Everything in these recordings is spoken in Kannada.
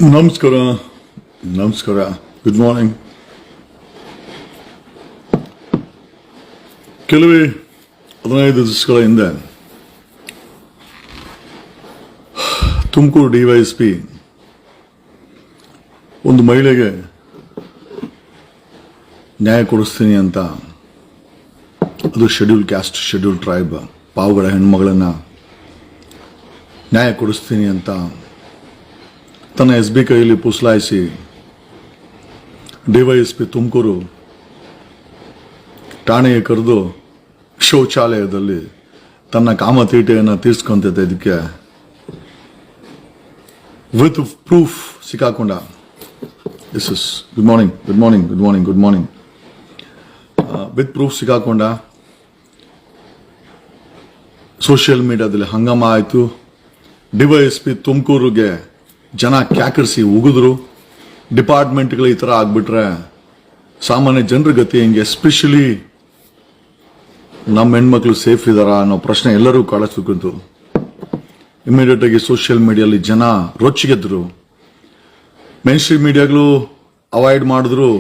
ನಮಸ್ಕಾರ ಗುಡ್ ಮಾರ್ನಿಂಗ್. ಕೆಲವೇ 15 ದಿವಸಗಳ ಹಿಂದೆ ತುಮಕೂರು ಡಿವೈಎಸ್ಪಿ ಒಂದು ಮಹಿಳೆಗೆ ನ್ಯಾಯ ಕೊಡಿಸ್ತೀನಿ ಅಂತ, ಅದು ಶೆಡ್ಯೂಲ್ ಕ್ಯಾಸ್ಟ್ ಶೆಡ್ಯೂಲ್ ಟ್ರೈಬ್ ಪಾವುಗಳ ಹೆಣ್ಮಗಳನ್ನ ನ್ಯಾಯ ಕೊಡಿಸ್ತೀನಿ ಅಂತ ತನ್ನ SB ಕೈಯಲ್ಲಿ ಪುಸಲಾಯಿಸಿ ಡಿವೈಎಸ್ಪಿ ತುಮಕೂರು ಠಾಣೆಗೆ ಕರೆದು ಶೌಚಾಲಯದಲ್ಲಿ ತನ್ನ ಕಾಮತೀಟೆಯನ್ನು ತೀರ್ಸ್ಕೊಂತಿದ್ದ. ಇದಕ್ಕೆ ವಿತ್ ಪ್ರೂಫ್ ಸಿಕ್ಕಾಕೊಂಡ. ಗುಡ್ ಮಾರ್ನಿಂಗ್ ವಿತ್ ಪ್ರೂಫ್ ಸಿಕ್ಕಾಕೊಂಡ. ಸೋಷಿಯಲ್ ಮೀಡಿಯಾದಲ್ಲಿ ಹಂಗಾಮ ಆಯಿತು. ಡಿವೈಎಸ್ಪಿ ತುಮಕೂರಿಗೆ ಜನ ಕ್ಯಾಕರಿಸಿ ಉಗಿದ್ರು. ಡಿಪಾರ್ಟ್ಮೆಂಟ್ಗಳು ಈ ಥರ ಆಗ್ಬಿಟ್ರೆ ಸಾಮಾನ್ಯ ಜನರ ಗತಿ ಹೆಂಗೆ? ಎಸ್ಪೆಷಲಿ ನಮ್ಮ ಹೆಣ್ಮಕ್ಳು ಸೇಫ್ ಇದಾರಾ ಅನ್ನೋ ಪ್ರಶ್ನೆ ಎಲ್ಲರೂ ಕಾಡಿಸ್ಬೇಕಂತು. ಇಮಿಡಿಯೇಟ್ ಆಗಿ ಸೋಷಿಯಲ್ ಮೀಡಿಯಲ್ಲಿ ಜನ ರೊಚ್ಚಿಗೆದ್ರು. ಮೇನ್ ಸ್ಟ್ರೀಮ್ ಮೀಡಿಯಾಗಳು ಅವಾಯ್ಡ್ ಮಾಡಿದ್ರು.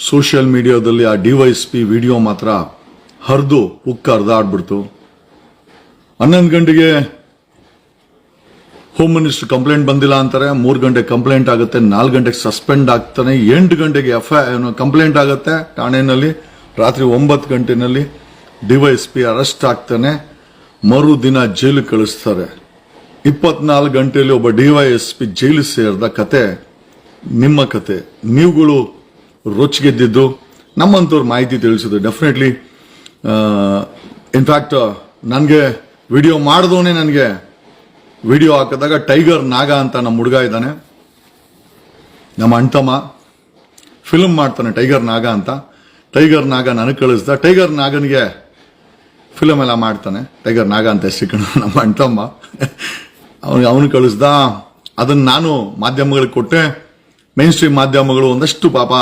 ಸೋಷಿಯಲ್ ಮೀಡಿಯಾದಲ್ಲಿ ಆ ಡಿವೈಎಸ್ಪಿ ವಿಡಿಯೋ ಮಾತ್ರ ಹರಿದು ಹರಿದಾಡ್ಬಿಡ್ತು. 11 ಗಂಟೆಗೆ ಹೋಮ್ ಮಿನಿಸ್ಟರ್ ಕಂಪ್ಲೇಂಟ್ ಬಂದಿಲ್ಲ ಅಂತಾರೆ. 3 ಗಂಟೆ ಕಂಪ್ಲೇಂಟ್ ಆಗುತ್ತೆ, 4 ಗಂಟೆಗೆ ಸಸ್ಪೆಂಡ್ ಆಗ್ತಾನೆ, 8 ಗಂಟೆಗೆ ಕಂಪ್ಲೇಂಟ್ ಆಗುತ್ತೆ ಠಾಣೆಯಲ್ಲಿ. ರಾತ್ರಿ 9 ಗಂಟೆನಲ್ಲಿ ಡಿವೈಎಸ್ಪಿ ಅರೆಸ್ಟ್ ಆಗ್ತಾನೆ, ಮರುದಿನ ಜೈಲು ಕಳಿಸ್ತಾರೆ. 24 ಗಂಟೆಯಲ್ಲಿ ಒಬ್ಬ ಡಿವೈಎಸ್ಪಿ ಜೈಲು ಸೇರಿದ ಕತೆ ನಿಮ್ಮ ಕತೆ. ನೀವುಗಳು ರೊಚ್ಚಿಗೆದ್ದಿದ್ದು ನಮ್ಮಂತವ್ರು ಮಾಹಿತಿ ತಿಳಿಸಿದ್ರು. ಡೆಫಿನೆಟ್ಲಿ ಇನ್ಫ್ಯಾಕ್ಟ್ ನನಗೆ ವಿಡಿಯೋ ಮಾಡಿದವನೇ ನನಗೆ ವಿಡಿಯೋ ಹಾಕಿದಾಗ ಟೈಗರ್ ನಾಗ ಅಂತ ನಮ್ಮ ಹುಡುಗ ಇದ್ದಾನೆ, ನಮ್ಮ ಅಣ್ತಮ್ಮ ಫಿಲ್ಮ್ ಮಾಡ್ತಾನೆ ಟೈಗರ್ ನಾಗ ಅಂತ. ಟೈಗರ್ ನಾಗ ನನಗೆ ಕಳಿಸ್ದ. ಟೈಗರ್ ನಾಗನಿಗೆ ಫಿಲಮ್ ಎಲ್ಲ ಮಾಡ್ತಾನೆ. ಟೈಗರ್ ನಾಗ ಅಂತ ಹೆಸರು ನಮ್ಮ ಅಣ್ತಮ್ಮ ಅವನು ಕಳಿಸ್ದ. ಅದನ್ನು ನಾನು ಮಾಧ್ಯಮಗಳಿಗೆ ಕೊಟ್ಟೆ. ಮೇನ್ ಸ್ಟ್ರೀಮ್ ಮಾಧ್ಯಮಗಳು ಒಂದಷ್ಟು ಪಾಪ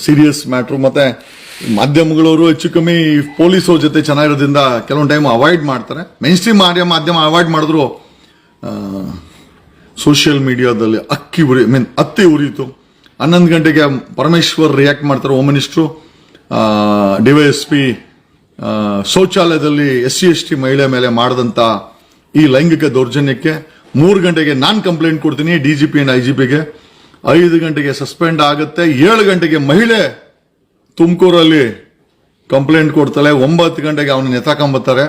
ಸೀರಿಯಸ್ ಮ್ಯಾಟ್ರು, ಮತ್ತೆ ಮಾಧ್ಯಮಗಳವರು ಹೆಚ್ಚು ಕಮ್ಮಿ ಪೊಲೀಸವ್ರ ಜೊತೆ ಚೆನ್ನಾಗಿರೋದ್ರಿಂದ ಕೆಲವೊಂದು ಟೈಮ್ ಅವಾಯ್ಡ್ ಮಾಡ್ತಾರೆ. ಮೇನ್ ಸ್ಟ್ರೀಮ್ ಮಾಧ್ಯಮ ಅವಾಯ್ಡ್ ಮಾಡಿದ್ರು ಸೋಷಿಯಲ್ ಮೀಡಿಯಾದಲ್ಲಿ ಅತ್ತಿ ಉರಿಯಿತು. 11 ಗಂಟೆಗೆ ಪರಮೇಶ್ವರ್ ರಿಯಾಕ್ಟ್ ಮಾಡ್ತಾರೆ, ಹೋಮ್ ಮಿನಿಸ್ಟ್ರು. ಡಿವೈಎಸ್ಪಿ ಶೌಚಾಲಯದಲ್ಲಿ SC/ST ಮಹಿಳೆ ಮೇಲೆ ಮಾಡಿದಂತ ಈ ಲೈಂಗಿಕ ದೌರ್ಜನ್ಯಕ್ಕೆ 3 ಗಂಟೆಗೆ ನಾನು ಕಂಪ್ಲೇಂಟ್ ಕೊಡ್ತೀನಿ DGP ಅಂಡ್ IGPಗೆ. 5 ಗಂಟೆಗೆ ಸಸ್ಪೆಂಡ್ ಆಗುತ್ತೆ. 7 ಗಂಟೆಗೆ ಮಹಿಳೆ ತುಮಕೂರಲ್ಲಿ ಕಂಪ್ಲೇಂಟ್ ಕೊಡ್ತಾಳೆ. 9 ಗಂಟೆಗೆ ಅವನನ್ನ ಎತ್ತಾಕೊಂಬತ್ತಾರೆ,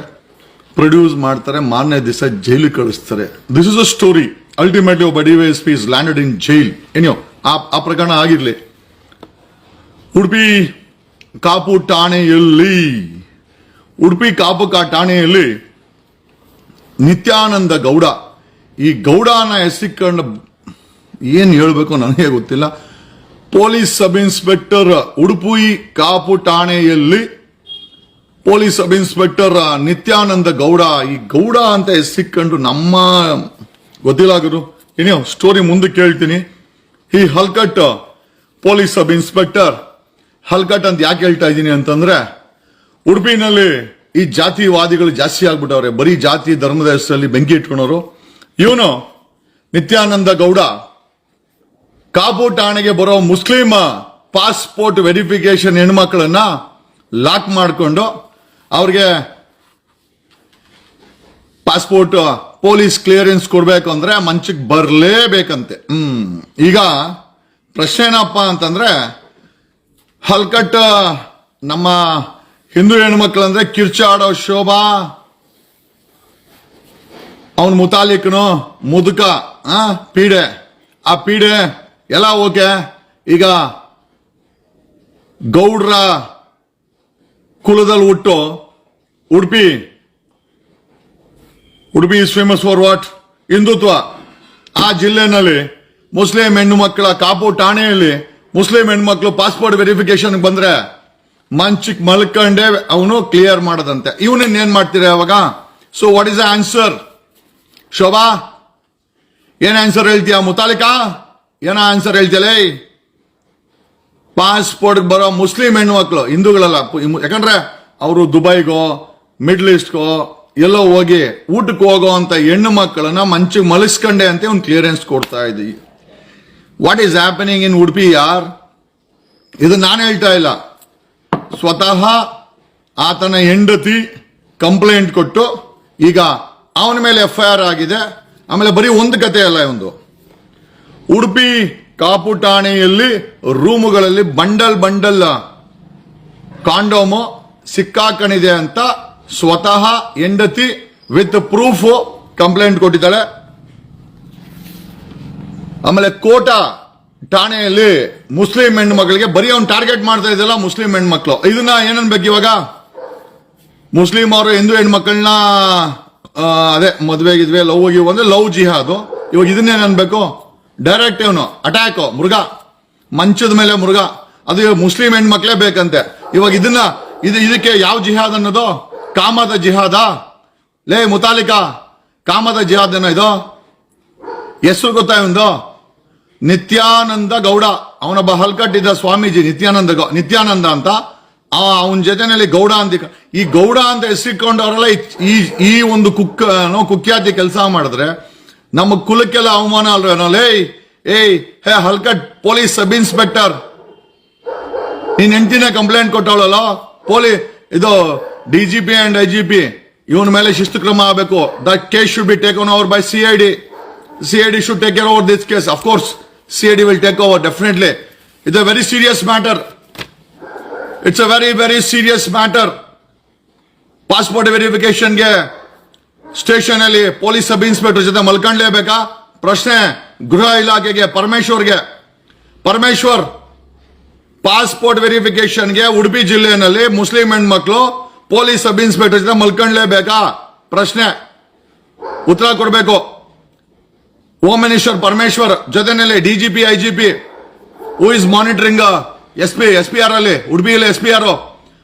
ಪ್ರೊಡ್ಯೂಸ್ ಮಾಡ್ತಾರೆ, ಮಾರನೇ ದಿವಸ ಜೈಲಿಗೆ ಕಳಿಸ್ತಾರೆ. This is a story. Ultimately ಒಬ್ಬ DYSP is landed in jail. ಏನೋ ಆ ಪ್ರಕರಣ ಆಗಿರ್ಲಿ. ಉಡುಪಿ ಕಾಪು ಠಾಣೆಯಲ್ಲಿ ನಿತ್ಯಾನಂದ ಗೌಡ, ಈ ಗೌಡನ ಹೆಸರಿಕೊಂಡು ಏನ್ ಹೇಳ್ಬೇಕು ನನಗೆ ಗೊತ್ತಿಲ್ಲ. Police sub inspector Udupi Kapu ಠಾಣೆಯಲ್ಲಿ police sub inspector Nityananda Gowda, ಈ ಗೌಡ ಅಂತ ಹೆಸರಿಕೊಂಡು ನಮ್ಮ ಗೊತ್ತಿಲ್ಲಾಗರು. ಏನೋ ಸ್ಟೋರಿ ಮುಂದಕ್ಕೆ ಹೇಳ್ತೀನಿ. ಈ ಹಲ್ಕಟ್ ಪೊಲೀಸ್ ಸಬ್ ಇನ್ಸ್ಪೆಕ್ಟರ್ ಹಲ್ಕಟ್ ಅಂತ ಯಾಕೆ ಹೇಳ್ತಾ ಇದ್ದೀನಿ ಅಂತಂದ್ರೆ, ಉಡುಪಿನಲ್ಲಿ ಈ ಜಾತಿವಾದಿಗಳು ಜಾಸ್ತಿ ಆಗ್ಬಿಟ್ಟವ್ರೆ. ಬರೀ ಜಾತಿ ಧರ್ಮದ ಹೆಸರಲ್ಲಿ ಬೆಂಕಿ ಇಟ್ಕೊಂಡವರು. ಇವನು ನಿತ್ಯಾನಂದ ಗೌಡ ಕಾಪು ಠಾಣೆಗೆ ಬರೋ ಮುಸ್ಲಿಂ ಪಾಸ್ಪೋರ್ಟ್ ವೆರಿಫಿಕೇಶನ್ ಹೆಣ್ಮಕ್ಳನ್ನ ಲಾಕ್ ಮಾಡಿಕೊಂಡು ಅವ್ರಿಗೆ ಪಾಸ್ಪೋರ್ಟ್ ಪೊಲೀಸ್ ಕ್ಲಿಯರೆನ್ಸ್ ಕೊಡ್ಬೇಕು ಅಂದ್ರೆ ಮಂಚಕ್ಕೆ ಬರಲೇಬೇಕಂತೆ. ಈಗ ಪ್ರಶ್ನೆ ಏನಪ್ಪ ಅಂತಂದ್ರೆ, ಹಲ್ಕಟ್ ನಮ್ಮ ಹಿಂದೂ ಹೆಣ್ಮಕ್ಳಂದ್ರೆ ಕಿರ್ಚಾಡೋ ಶೋಭಾ, ಅವನ್ ಮುತಾಲಿಕನು ಮುದುಕ, ಪೀಡೆ, ಆ ಪೀಡೆ ಎಲ್ಲ ಓಕೆ. ಈಗ ಗೌಡ್ರ ಕುಲದಲ್ಲಿ ಹುಟ್ಟು Udupi is famous for what? Hindutva. ಆ ಜಿಲ್ಲೆನಲ್ಲಿ ಮುಸ್ಲಿಂ ಹೆಣ್ಣು ಮಕ್ಕಳ ಕಾಪು ಠಾಣೆಯಲ್ಲಿ ಮುಸ್ಲಿಂ ಹೆಣ್ಮಕ್ಳು ಪಾಸ್ಪೋರ್ಟ್ ವೆರಿಫಿಕೇಶನ್ ಬಂದ್ರೆ ಮಂಚಿಕ್ ಮಲ್ಕೊಂಡೆ ಅವನು ಕ್ಲಿಯರ್ ಮಾಡದಂತೆ. ಇವನೇನ್ ಮಾಡ್ತೀರಾ ಅವಾಗ? So what is the answer? Shobha ಏನ್ ಆನ್ಸರ್ ಹೇಳ್ತೀಯ? ಮುತಾಲಿಕಾ ಏನ ಆನ್ಸರ್ ಹೇಳ್ತೀಯಲೇ? ಪಾಸ್ಪೋರ್ಟ್ ಬರೋ ಮುಸ್ಲಿಂ ಹೆಣ್ಮಕ್ಳು, ಹಿಂದೂಗಳಲ್ಲ. ಯಾಕಂದ್ರೆ ಅವರು ದುಬೈಗೋ ಮಿಡ್ಲ್ ಈಸ್ಟ್ಗೋ ಎಲ್ಲೋ ಹೋಗಿ ಊಟಕ್ಕೆ ಹೋಗೋ ಅಂತ ಹೆಣ್ಣು ಮಕ್ಕಳನ್ನ ಮಂಚಿಗೆ ಮಲಸ್ಕೊಂಡೆ ಅಂತ ಒಂದು ಕ್ಲಿಯರೆನ್ಸ್ ಕೊಡ್ತಾ ಇದ್ದೀವಿ. What is happening in Udupi ಯಾರ್? ಇದು ನಾನು ಹೇಳ್ತಾ ಇಲ್ಲ, ಸ್ವತಃ ಆತನ ಹೆಂಡತಿ ಕಂಪ್ಲೇಂಟ್ ಕೊಟ್ಟು ಈಗ ಅವನ ಮೇಲೆ FIR ಆಗಿದೆ. ಆಮೇಲೆ ಬರೀ ಒಂದು ಕತೆ ಅಲ್ಲ, ಒಂದು ಉಡುಪಿ ಕಾಪು ಠಾಣೆಯಲ್ಲಿ ರೂಮುಗಳಲ್ಲಿ ಬಂಡಲ್ ಕಾಂಡೋಮು ಸಿಕ್ಕಾಕಣಿದೆ ಅಂತ ಸ್ವತಃ ಹೆಂಡತಿ ವಿತ್ ಪ್ರೂಫ್ ಕಂಪ್ಲೇಂಟ್ ಕೊಟ್ಟಿದ್ದಾಳೆ. ಆಮೇಲೆ ಕೋಟಾ ಠಾಣೆಯಲ್ಲಿ ಮುಸ್ಲಿಂ ಹೆಣ್ಮಕ್ಳಿಗೆ ಬರೀ ಅವ್ನು ಟಾರ್ಗೆಟ್ ಮಾಡ್ತಾ ಇದ್ದಲ್ಲ, ಮುಸ್ಲಿಂ ಹೆಣ್ಮಕ್ಳು. ಇದನ್ನ ಏನನ್ಬೇಕು ಇವಾಗ? ಮುಸ್ಲಿಂ ಅವರು ಹಿಂದೂ ಹೆಣ್ಮಕ್ಳನ್ನ ಅದೇ ಮದುವೆಗಿದ್ವಿ ಲವ್ ಗಿವ್ ಅಂದ್ರೆ ಲವ್ ಜಿಹಾದು. ಇವಾಗ ಇದನ್ನೇನ್ ಅನ್ಬೇಕು? ಡೈರೆಕ್ಟ್ ಇವನು ಅಟ್ಯಾಕ್, ಮೃಗ, ಮಂಚದ ಮೇಲೆ ಮೃಗ. ಅದು ಮುಸ್ಲಿಂ ಹೆಣ್ಮಕ್ಳೇ ಬೇಕಂತೆ. ಇವಾಗ ಇದಕ್ಕೆ ಯಾವ ಜಿಹಾದ್ ಅನ್ನೋದು? ಕಾಮದ ಜಿಹಾದ? ಲೇ ಮುತಾಲಿಕಾ, ಕಾಮದ ಜಿಹಾದ್ ಏನೋ ಇದು? ಹೆಸರು ಗೊತ್ತಾ ಇವಂದು? ನಿತ್ಯಾನಂದ ಗೌಡ. ಅವನೊಬ್ಬ ಹಲ್ಕಟ್ಟಿದ್ದ ಸ್ವಾಮೀಜಿ, ನಿತ್ಯಾನಂದ ಅಂತ. ಅವನ ಜೊತೆನಲ್ಲಿ ಗೌಡ ಅಂತ, ಈ ಗೌಡ ಅಂತ ಹೆಸರಿಕೊಂಡವರೆಲ್ಲ ಈ ಒಂದು ಕುಖ್ಯಾತಿ ಕೆಲಸ ಮಾಡಿದ್ರೆ ನಮ್ಮ ಕುಲಕ್ಕೆಲ್ಲ ಅವಮಾನ ಅಲ್ವೇನೋ? ಹೇ ಹಲ್ಕಟ್ ಪೊಲೀಸ್ ಸಬ್ ಇನ್ಸ್ಪೆಕ್ಟರ್, ನೀನ್ ಹೆಂಡತಿನೇ ಕಂಪ್ಲೇಂಟ್ ಕೊಟ್ಟವಳಲ್ಲ, ಇದು DGP ಅಂಡ್ IGP ಇವನ ಮೇಲೆ ಶಿಸ್ತು ಕ್ರಮ ಆಗಬೇಕು. That case should be taken over by CID. CID should take care over this case. Of course, CID will take over definitely. It's a very serious matter. It's a very, very serious matter. Passport ವೆರಿಫಿಕೇಶನ್ಗೆ ಸ್ಟೇಷನ್ ಅಲ್ಲಿ ಪೊಲೀಸ್ ಸಬ್ ಇನ್ಸ್ಪೆಕ್ಟರ್ ಜೊತೆ ಮಲ್ಕೊಂಡ್ಲೇಬೇಕಾ? ಪ್ರಶ್ನೆ ಗೃಹ ಇಲಾಖೆಗೆ, ಪರಮೇಶ್ವರ್ ಪಾಸ್ಪೋರ್ಟ್ ವೆರಿಫಿಕೇಶನ್ಗೆ ಉಡುಪಿ ಜಿಲ್ಲೆಯಲ್ಲಿ ಮುಸ್ಲಿಂ ಹೆಣ್ಮಕ್ಳು ಪೊಲೀಸ್ ಸಬ್ ಇನ್ಸ್ಪೆಕ್ಟರ್ ಜೊತೆ ಮಲ್ಕೊಂಡ್ಲೇಬೇಕಾ? ಪ್ರಶ್ನೆ ಉತ್ತರ ಕೊಡಬೇಕು. ಹೋಮ್ ಮಿನಿಸ್ಟರ್ ಪರಮೇಶ್ವರ್ ಜೊತೆನಲ್ಲಿ DGP IGP who is monitoring SPR ಅಲ್ಲಿ, ಉಡುಪಿಯಲ್ಲಿ SPR.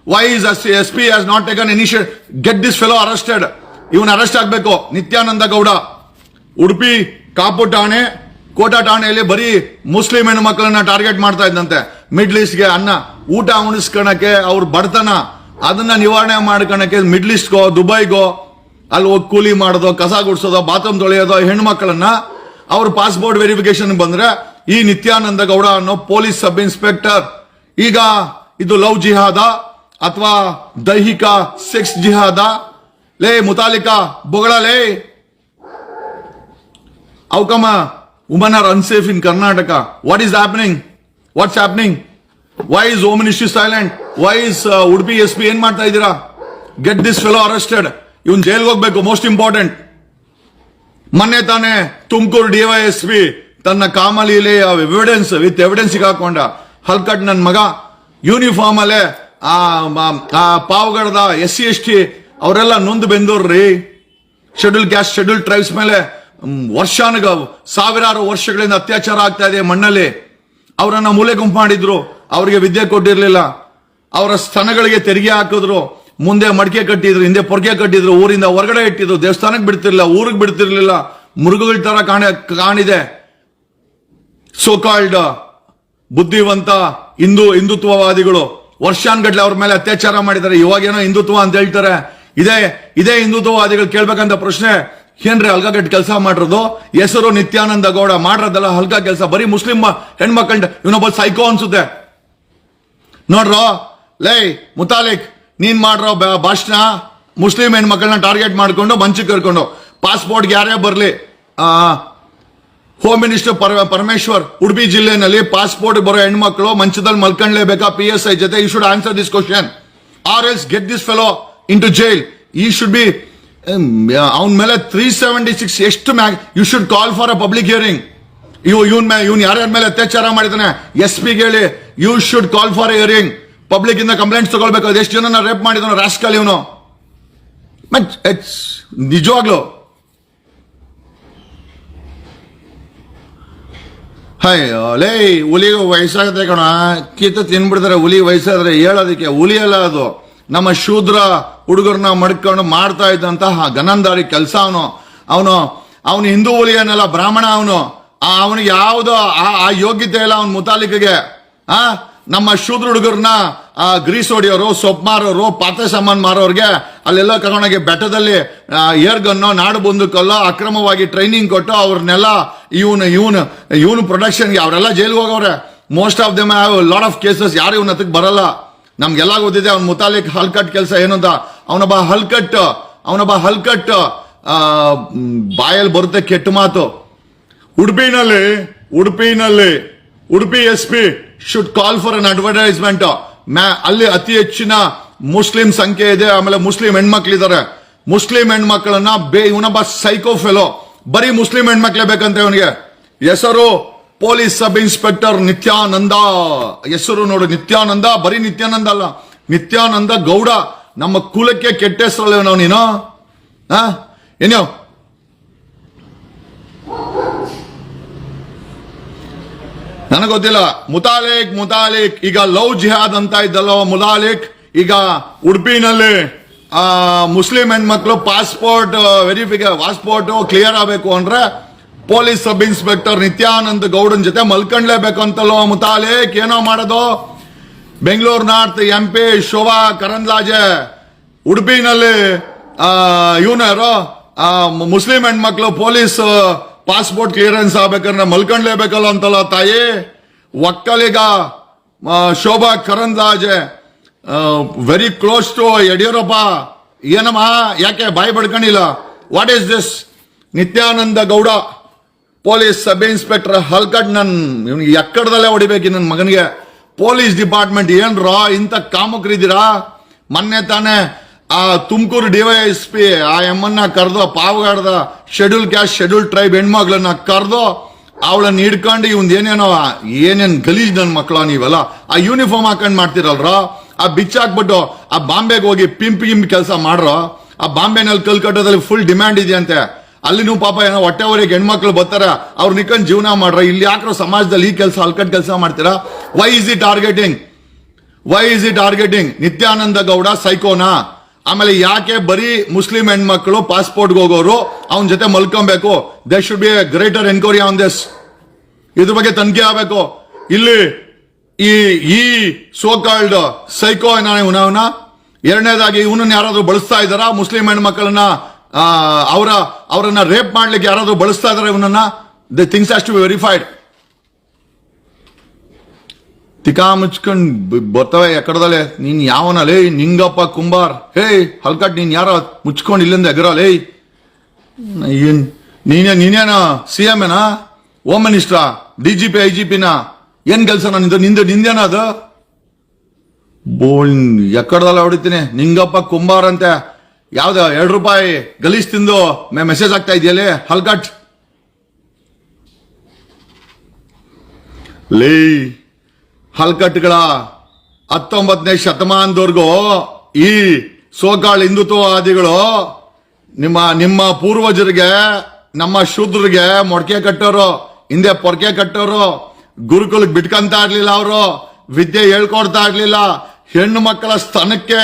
Why is SP has not taken initiate? Get this fellow arrested. ಇವನ್ ಅರೆಸ್ಟ್ ಆಗ್ಬೇಕು, ನಿತ್ಯಾನಂದ ಗೌಡ. ಉಡುಪಿ ಕಾಪು ಠಾಣೆ, ಕೋಟಾ ಠಾಣೆಯಲ್ಲಿ ಬರೀ ಮುಸ್ಲಿಂ ಹೆಣ್ಣು ಮಕ್ಕಳನ್ನ ಟಾರ್ಗೆಟ್ ಮಾಡ್ತಾ ಇದ್ದಂತೆ. ಮಿಡ್ಲ್ ಈಸ್ಟ್ಗೆ ಊಟ ಉಣಿಸ್ಕೊಳಕ್ಕೆ, ಅವ್ರ ಬಡತನ ಅದನ್ನ ನಿವಾರಣೆ ಮಾಡ್ಕೊಳಕ್ಕೆ ಮಿಡ್ಲ್ ಈಸ್ಟ್ಗೋ ದುಬೈಗೋ ಅಲ್ಲಿ ಹೋಗಿ ಕೂಲಿ ಮಾಡೋದು, ಕಸ ಗುಡಿಸೋದು, ಬಾತ್ರೂಮ್ ತೊಳೆಯೋದು ಹೆಣ್ಮಕ್ಳನ್ನ ಅವ್ರ ಪಾಸ್ಪೋರ್ಟ್ ವೆರಿಫಿಕೇಶನ್ ಬಂದ್ರೆ ಈ ನಿತ್ಯಾನಂದ ಗೌಡ ಅನ್ನೋ ಪೊಲೀಸ್ ಸಬ್ ಇನ್ಸ್ಪೆಕ್ಟರ್ ಈಗ ಇದು ಲವ್ ಜಿಹಾದ ಅಥವಾ ದೈಹಿಕ ಸೆಕ್ಸ್ ಜಿಹಾದ? ಲೇ ಮುತಾಲಿಕಾ ಬೊಗಳಲೇ, how come woman are unsafe in Karnataka? What is happening? What's happening? Why is home ministry silent? Why is Udupi SP ಏನ್ ಮಾಡ್ತಾ ಇದ್ದೀರಾ? Get this fellow arrested. ಇವನ್ ಜೈಲ್ಗೆ ಹೋಗ್ಬೇಕು, ಮೋಸ್ಟ್ ಇಂಪಾರ್ಟೆಂಟ್. ಮೊನ್ನೆ ತಾನೇ ತುಮಕೂರು DYSP ತನ್ನ ಕಾಮಲೀಲೆ ವಿತ್ ಎವಿಡೆನ್ಸ್ ಹಾಕೊಂಡ ಹಲ್ಕಟ್ ನನ್ ಮಗ ಯೂನಿಫಾರ್ಮ್ ಅಲ್ಲೇ ಪಾವಗಡದ SC ST ಅವರೆಲ್ಲ ನೊಂದು ಬೆಂದೋರ್ರಿ. ಶೆಡ್ಯೂಲ್ ಕ್ಯಾಸ್ಟ್, ಶೆಡ್ಯೂಲ್ ಟ್ರೈಬ್ಸ್ ಮೇಲೆ ಸಾವಿರಾರು ವರ್ಷಗಳಿಂದ ಅತ್ಯಾಚಾರ ಆಗ್ತಾ ಇದೆ ಮಣ್ಣಲ್ಲಿ. ಅವರನ್ನ ಮೂಲೆ ಗುಂಪು ಮಾಡಿದ್ರು, ಅವರಿಗೆ ವಿದ್ಯೆ ಕೊಟ್ಟಿರ್ಲಿಲ್ಲ, ಅವರ ಸ್ತನಗಳಿಗೆ ತೆರಿಗೆ ಹಾಕಿದ್ರು, ಮುಂದೆ ಮಡಿಕೆ ಕಟ್ಟಿದ್ರು, ಹಿಂದೆ ಪೊರ್ಕೆ ಕಟ್ಟಿದ್ರು, ಊರಿಂದ ಹೊರಗಡೆ ಇಟ್ಟಿದ್ರು, ದೇವಸ್ಥಾನಕ್ಕೆ ಬಿಡ್ತಿರ್ಲಿಲ್ಲ, ಊರಿಗೆ ಬಿಡ್ತಿರ್ಲಿಲ್ಲ. ಮೃಗಗಳ ತರ ಕಾಣಿದೆ. ಸೋಕಾಲ್ಡ್ ಬುದ್ಧಿವಂತ ಹಿಂದುತ್ವವಾದಿಗಳು ವರ್ಷಾನ್ಗಟ್ಲೆ ಅವ್ರ ಮೇಲೆ ಅತ್ಯಾಚಾರ ಮಾಡಿದ್ದಾರೆ. ಇವಾಗೇನೋ ಹಿಂದುತ್ವ ಅಂತ ಹೇಳ್ತಾರೆ. ಇದೇ ಹಿಂದುತ್ವವಾದಿಗಳು ಕೇಳ್ಬೇಕಂತ ಪ್ರಶ್ನೆ, ಏನ್ರಿ ಹಲ್ಕಗಟ್ಟು ಕೆಲಸ ಮಾಡಿರೋದು? ಹೆಸರು ನಿತ್ಯಾನಂದ ಗೌಡ, ಮಾಡಿರೋದಲ್ಲ ಹಲ್ಕ ಕೆಲಸ, ಬರೀ ಮುಸ್ಲಿಂ ಹೆಣ್ಮಕ್ಳ. ಇವನೊಬ್ಬ ಸೈಕೋ ಅನ್ಸುತ್ತೆ ನೋಡ್ರೋ. ಲೇ ಮುತಾಲಿಕ್, ನೀನ್ ಮಾಡ್ರೋ ಭಾಷಣ ಮುಸ್ಲಿಂ ಹೆಣ್ಮಕ್ಳನ್ನ ಟಾರ್ಗೆಟ್ ಮಾಡ್ಕೊಂಡು ಮಂಚಕ್ಕೆ ಕರ್ಕೊಂಡು. ಪಾಸ್ಪೋರ್ಟ್ಗೆ ಯಾರೇ ಬರ್ಲಿ, ಹೋಮ್ ಮಿನಿಸ್ಟರ್ ಪರಮೇಶ್ವರ್ ಉಡುಪಿ ಜಿಲ್ಲೆನಲ್ಲಿ ಪಾಸ್ಪೋರ್ಟ್ ಬರೋ ಹೆಣ್ಮಕ್ಳು ಮಂಚದಲ್ಲಿ ಮಲ್ಕೊಂಡ್ಲೇಬೇಕಾ? PSI ಜೊತೆ you should answer this question or else get this fellow into jail. ಈ ಶುಡ್ ಬಿ ಅವನ ಮೇಲೆ 376 ಎಷ್ಟು you should call for a public hearing. ಇವನ್ ಯಾರ್ಯಾರ ಮೇಲೆ ಅತ್ಯಾಚಾರ ಮಾಡಿದಾನೆ SP ಗೆ ಹೇಳಿ, you should call for a hearing. Public ಇಂದ ಕಂಪ್ಲೇಂಟ್ಸ್ ತಗೊಳ್ಬೇಕು. ಎಷ್ಟು ಜನ ರೇಪ್ ಮಾಡಿದನು ರಾಸ್ಕಲ್ ಇವನು. ನಿಜವಾಗ್ಲು ಲೇ ಹುಲಿಗೆ ವಯಸ್ಸಾಗತ್ತೆ ಕಣ, ಕಿತ್ತು ತಿನ್ಬಿಡ್ತಾರೆ. ಹುಲಿ ವಯಸ್ಸಾದ್ರೆ ಹೇಳೋದಕ್ಕೆ ಹುಲಿ ಅಲ್ಲ ಅದು. ನಮ್ಮ ಶೂದ್ರ ಹುಡುಗರನ್ನ ಮಡ್ಕೊಂಡು ಮಾಡ್ತಾ ಇದ್ದಂತಹ ಗನಂದಾರಿ ಕೆಲಸ ಅವನು ಹಿಂದೂ ಹುಲಿ ಅನ್ನಲ್ಲ, ಬ್ರಾಹ್ಮಣ ಅವನಿಗೆ ಯಾವುದೋ ಆ ಯೋಗ್ಯತೆ ಇಲ್ಲ ಅವನ ಮುತಾಲಿಕೆಗೆ. ನಮ್ಮ ಶೂದ್ರ ಹುಡುಗರನ್ನ ಗ್ರೀಸ್ ಹೊಡಿಯೋರು, ಸೊಪ್ಪು ಮಾರೋರು, ಪಾತ್ರೆ ಸಾಮಾನು ಮಾರೋರ್ಗೆ ಅಲ್ಲೆಲ್ಲ ಕರ್ಕೊಂಡೋಗಿ ಬೆಟ್ಟದಲ್ಲಿ ಏರ್ ಗನ್ನೋ ನಾಡು ಬಂದೂಕಲ್ಲೋ ಅಕ್ರಮವಾಗಿ ಟ್ರೈನಿಂಗ್ ಕೊಟ್ಟು ಅವ್ರನ್ನೆಲ್ಲ ಇವನು ಪ್ರೊಡಕ್ಷನ್ಗೆ ಅವರೆಲ್ಲ ಜೈಲ್ಗೆ ಹೋಗವ್ರೆ. Most of them have lot of cases. ಯಾರು ಇವನ ಹತ್ತಕ್ಕೆ ಬರಲ್ಲ. ನಮ್ಗೆಲ್ಲ ಗೊತ್ತಿದೆ ಅವ್ನ ಮುತಾಲಿಕ್ ಹಲ್ಕಟ್ ಕೆಲಸ ಏನು ಅಂತ. ಅವನೊಬ್ಬ ಹಲ್ಕಟ್ ಬಾಯಲ್ಲಿ ಬರುತ್ತೆ ಕೆಟ್ಟ ಮಾತು. Udupi S P should call for an advertisement. ಅಲ್ಲಿ ಅತಿ ಹೆಚ್ಚಿನ ಮುಸ್ಲಿಂ ಸಂಖ್ಯೆ ಇದೆ. ಆಮೇಲೆ ಮುಸ್ಲಿಂ ಹೆಣ್ಮಕ್ಳಿದ್ದಾರೆ. ಮುಸ್ಲಿಂ ಹೆಣ್ಮಕ್ಳನ್ನ ಇವನೊಬ್ಬ ಸೈಕೋ ಫೆಲೋ. ಬರೀ ಮುಸ್ಲಿಂ ಹೆಣ್ಮಕ್ಳೇ ಬೇಕಂತ ಇವನಿಗೆ. ಹೆಸರು ಪೊಲೀಸ್ ಸಬ್ ಇನ್ಸ್ಪೆಕ್ಟರ್ ನಿತ್ಯಾನಂದ. ಹೆಸರು ನೋಡು, ನಿತ್ಯಾನಂದ. ಬರೀ ನಿತ್ಯಾನಂದ ಅಲ್ಲ, ನಿತ್ಯಾನಂದ ಗೌಡ. ನಮ್ಮ ಕುಲಕ್ಕೆ ಕೆಟ್ಟ ಹೆಸರಲ್ಲ ನಾವು. ನೀನು ಏನೋ ನನಗೆ ಗೊತ್ತಿಲ್ಲ. ಮುತಾಲಿಕ್ ಈಗ ಲವ್ ಜಿಹಾದ್ ಅಂತ ಇದ್ದಲ್ಲ ಮುತಾಲಿಕ್. ಈಗ ಉಡುಪಿನಲ್ಲಿ ಮುಸ್ಲಿಂ ಹೆಣ್ಮಕ್ಳು ಪಾಸ್ಪೋರ್ಟ್ ಕ್ಲಿಯರ್ ಆಗಬೇಕು ಅಂದ್ರೆ ಪೊಲೀಸ್ ಸಬ್ ಇನ್ಸ್ಪೆಕ್ಟರ್ ನಿತ್ಯಾನಂದ ಗೌಡನ್ ಜೊತೆ ಮಲ್ಕೊಂಡ್ಲೇಬೇಕು ಅಂತಲ್ಲೋ ಮುತಾಲಿಕ್. ಏನೋ ಮಾಡೋದು. ಬೆಂಗಳೂರು ನಾರ್ತ್ MP ಶೋಭಾ ಕರಂದ್ಲಾಜೆ ಉಡುಪಿನಲ್ಲಿ ಇವನ್ಯಾರೋ ಮುಸ್ಲಿಂ ಹೆಣ್ಮಕ್ಳು ಪೊಲೀಸ್ ಪಾಸ್ಪೋರ್ಟ್ ಕ್ಲಿಯರೆನ್ಸ್ ಆಗ್ಬೇಕಂದ್ರೆ ಮಲ್ಕೊಂಡ್ಲೇಬೇಕಲ್ಲ ಅಂತಲ್ಲ ತಾಯಿ. Vokkaliga Shobha Karandlaje very close to Yediyurappa. ಏನಮ್ಮ ಯಾಕೆ ಬಾಯಿ ಬಡ್ಕೊಂಡಿಲ್ಲ? What is this? Nityananda Gowda police sub inspector ಹಲ್ಕಟ್. ಇವನಿಗೆ ಎಕ್ಕಡದಲ್ಲೇ ಹೊಡಿಬೇಕು ನನ್ನ ಮಗನಿಗೆ. ಪೊಲೀಸ್ ಡಿಪಾರ್ಟ್ಮೆಂಟ್ ಏನ್ರೋ ಇಂಥ ಕಾಮಕರಿದ್ದೀರಾ? ಮೊನ್ನೆ ತಾನೇ ಆ ತುಮಕೂರು DYSP ಆ ಎಮ್ಮನ್ನ ಕರೆದು ಪಾವಗಾಡ್ದ ಶೆಡ್ಯೂಲ್ ಕ್ಯಾಸ್ಟ್ ಶೆಡ್ಯೂಲ್ ಟ್ರೈಬ್ ಹೆಣ್ಮಕ್ಳನ್ನ ಕರೆದು ಅವಳನ್ನ ಹಿಡ್ಕೊಂಡು ಏನೇನ್ ಗಲೀಜ್ ನನ್ನ ಮಕ್ಕಳ ನೀವೆಲ್ಲ. ಆ ಯೂನಿಫಾರ್ಮ್ ಹಾಕೊಂಡ್ ಮಾಡ್ತಿರಲ್ರ, ಆ ಬಿಚ್ ಹಾಕ್ಬಿಟ್ಟು ಆ ಬಾಂಬೆಗೆ ಹೋಗಿ ಪಿಂಪ್ ಕೆಲಸ ಮಾಡ್ರೋ. ಆ ಬಾಂಬೆನಲ್ಲಿ ಕಲ್ಕಟ್ಟದಲ್ಲಿ ಫುಲ್ ಡಿಮ್ಯಾಂಡ್ ಇದೆಯಂತೆ. ಅಲ್ಲಿನೂ ಪಾಪ ಏನೋ ಹೊಟ್ಟೆವರೆಗೆ ಹೆಣ್ಮಕ್ಳು ಬರ್ತಾರ, ಅವ್ರು ನಿಕ್ಕೊಂಡ್ ಜೀವನ ಮಾಡ್ರ. ಇಲ್ಲಿ ಯಾಕ್ರೋ ಸಮಾಜದಲ್ಲಿ ಈ ಕೆಲಸ ಹಲ್ಕಟ್ ಕೆಲಸ ಮಾಡ್ತೀರಾ? Why is he targeting? Nityananda Gowda ಸೈಕೋನಾ? ಆಮೇಲೆ ಯಾಕೆ ಬರೀ ಮುಸ್ಲಿಂ ಹೆಣ್ಮಕ್ಳು ಪಾಸ್ಪೋರ್ಟ್ಗೆ ಹೋಗೋರು ಅವನ ಜೊತೆ ಮಲ್ಕೊಬೇಕು? They should be a greater enquiry on this. ಇದ್ರ ಬಗ್ಗೆ ತನಿಖೆ ಆಗಬೇಕು. ಇಲ್ಲಿ ಈ ಸೋಕಾಲ್ಡ್ ಸೈಕೋ ಇವನ ಎರಡನೇದಾಗಿ ಇವನನ್ನ ಯಾರಾದ್ರೂ ಬಳಸ್ತಾ ಇದ್ದಾರಾ? ಮುಸ್ಲಿಂ ಹೆಣ್ಮಕ್ಳನ್ನ ಅವರನ್ನ ರೇಪ್ ಮಾಡ್ಲಿಕ್ಕೆ ಯಾರಾದ್ರೂ ಬಳಸ್ತಾ ಇದಾರೆ ಇವನನ್ನ? The things has to be verified. ತಿಕಾ ಮುಚ್ಕೊಂಡ್ ಬರ್ತವೆ ಎಕಡದಲ್ಲೇ. ನೀನ್ ಯಾವನಲ್ಲೇ? ನಿಂಗಪ್ಪ ಕುಂಬಾರ್. ಹೇ ಹಲ್ಕಟ್, ನೀನ್ ಯಾರ ಮುಚ್ಕೊಂಡು ಇಲ್ಲಿಂದ ಎಗರಲೇ? ನೀನೇನ CM ಏನಾ? ಹೋಮ್ ಮಿನಿಸ್ಟ್ರಾ? DGP IGPನ? ಏನ್ ಕೆಲ್ಸ? ನಿಂದೇನ ಅದು? ಬೋಳ್ ಎಕ್ಕಡದಲ್ಲ ಹೊಡಿತೀನಿ. ನಿಂಗಪ್ಪ ಕುಂಬಾರ್ ಅಂತೆ ಯಾವ್ದ ₹2 ಗಲೀಜ್ ತಿಂದು ಮೆಸೇಜ್ ಆಗ್ತಾ ಇದೆಯಲ್ಲೇ ಹಲ್ಕಟ್. ಲೇ ಹಲ್ಕಟ್ಗಳ 19ನೇ ಶತಮಾನದವರೆಗೂ ಈ ಸೋಕಾಳ್ ಹಿಂದುತ್ವವಾದಿಗಳು ನಿಮ್ಮ ಪೂರ್ವಜರಿಗೆ, ನಮ್ಮ ಶೂದ್ರಿಗೆ ಮೊಡಕೆ ಕಟ್ಟೋರು, ಹಿಂದೆ ಪೊರ್ಕೆ ಕಟ್ಟೋರು, ಗುರುಕುಲಕ್ಕೆ ಬಿಟ್ಕಂತ ಇರ್ಲಿಲ್ಲ. ಅವರು ವಿದ್ಯೆ ಹೇಳ್ಕೊಡ್ತಾ ಇರ್ಲಿಲ್ಲ. ಹೆಣ್ಣು ಮಕ್ಕಳ ಸ್ತನಕ್ಕೆ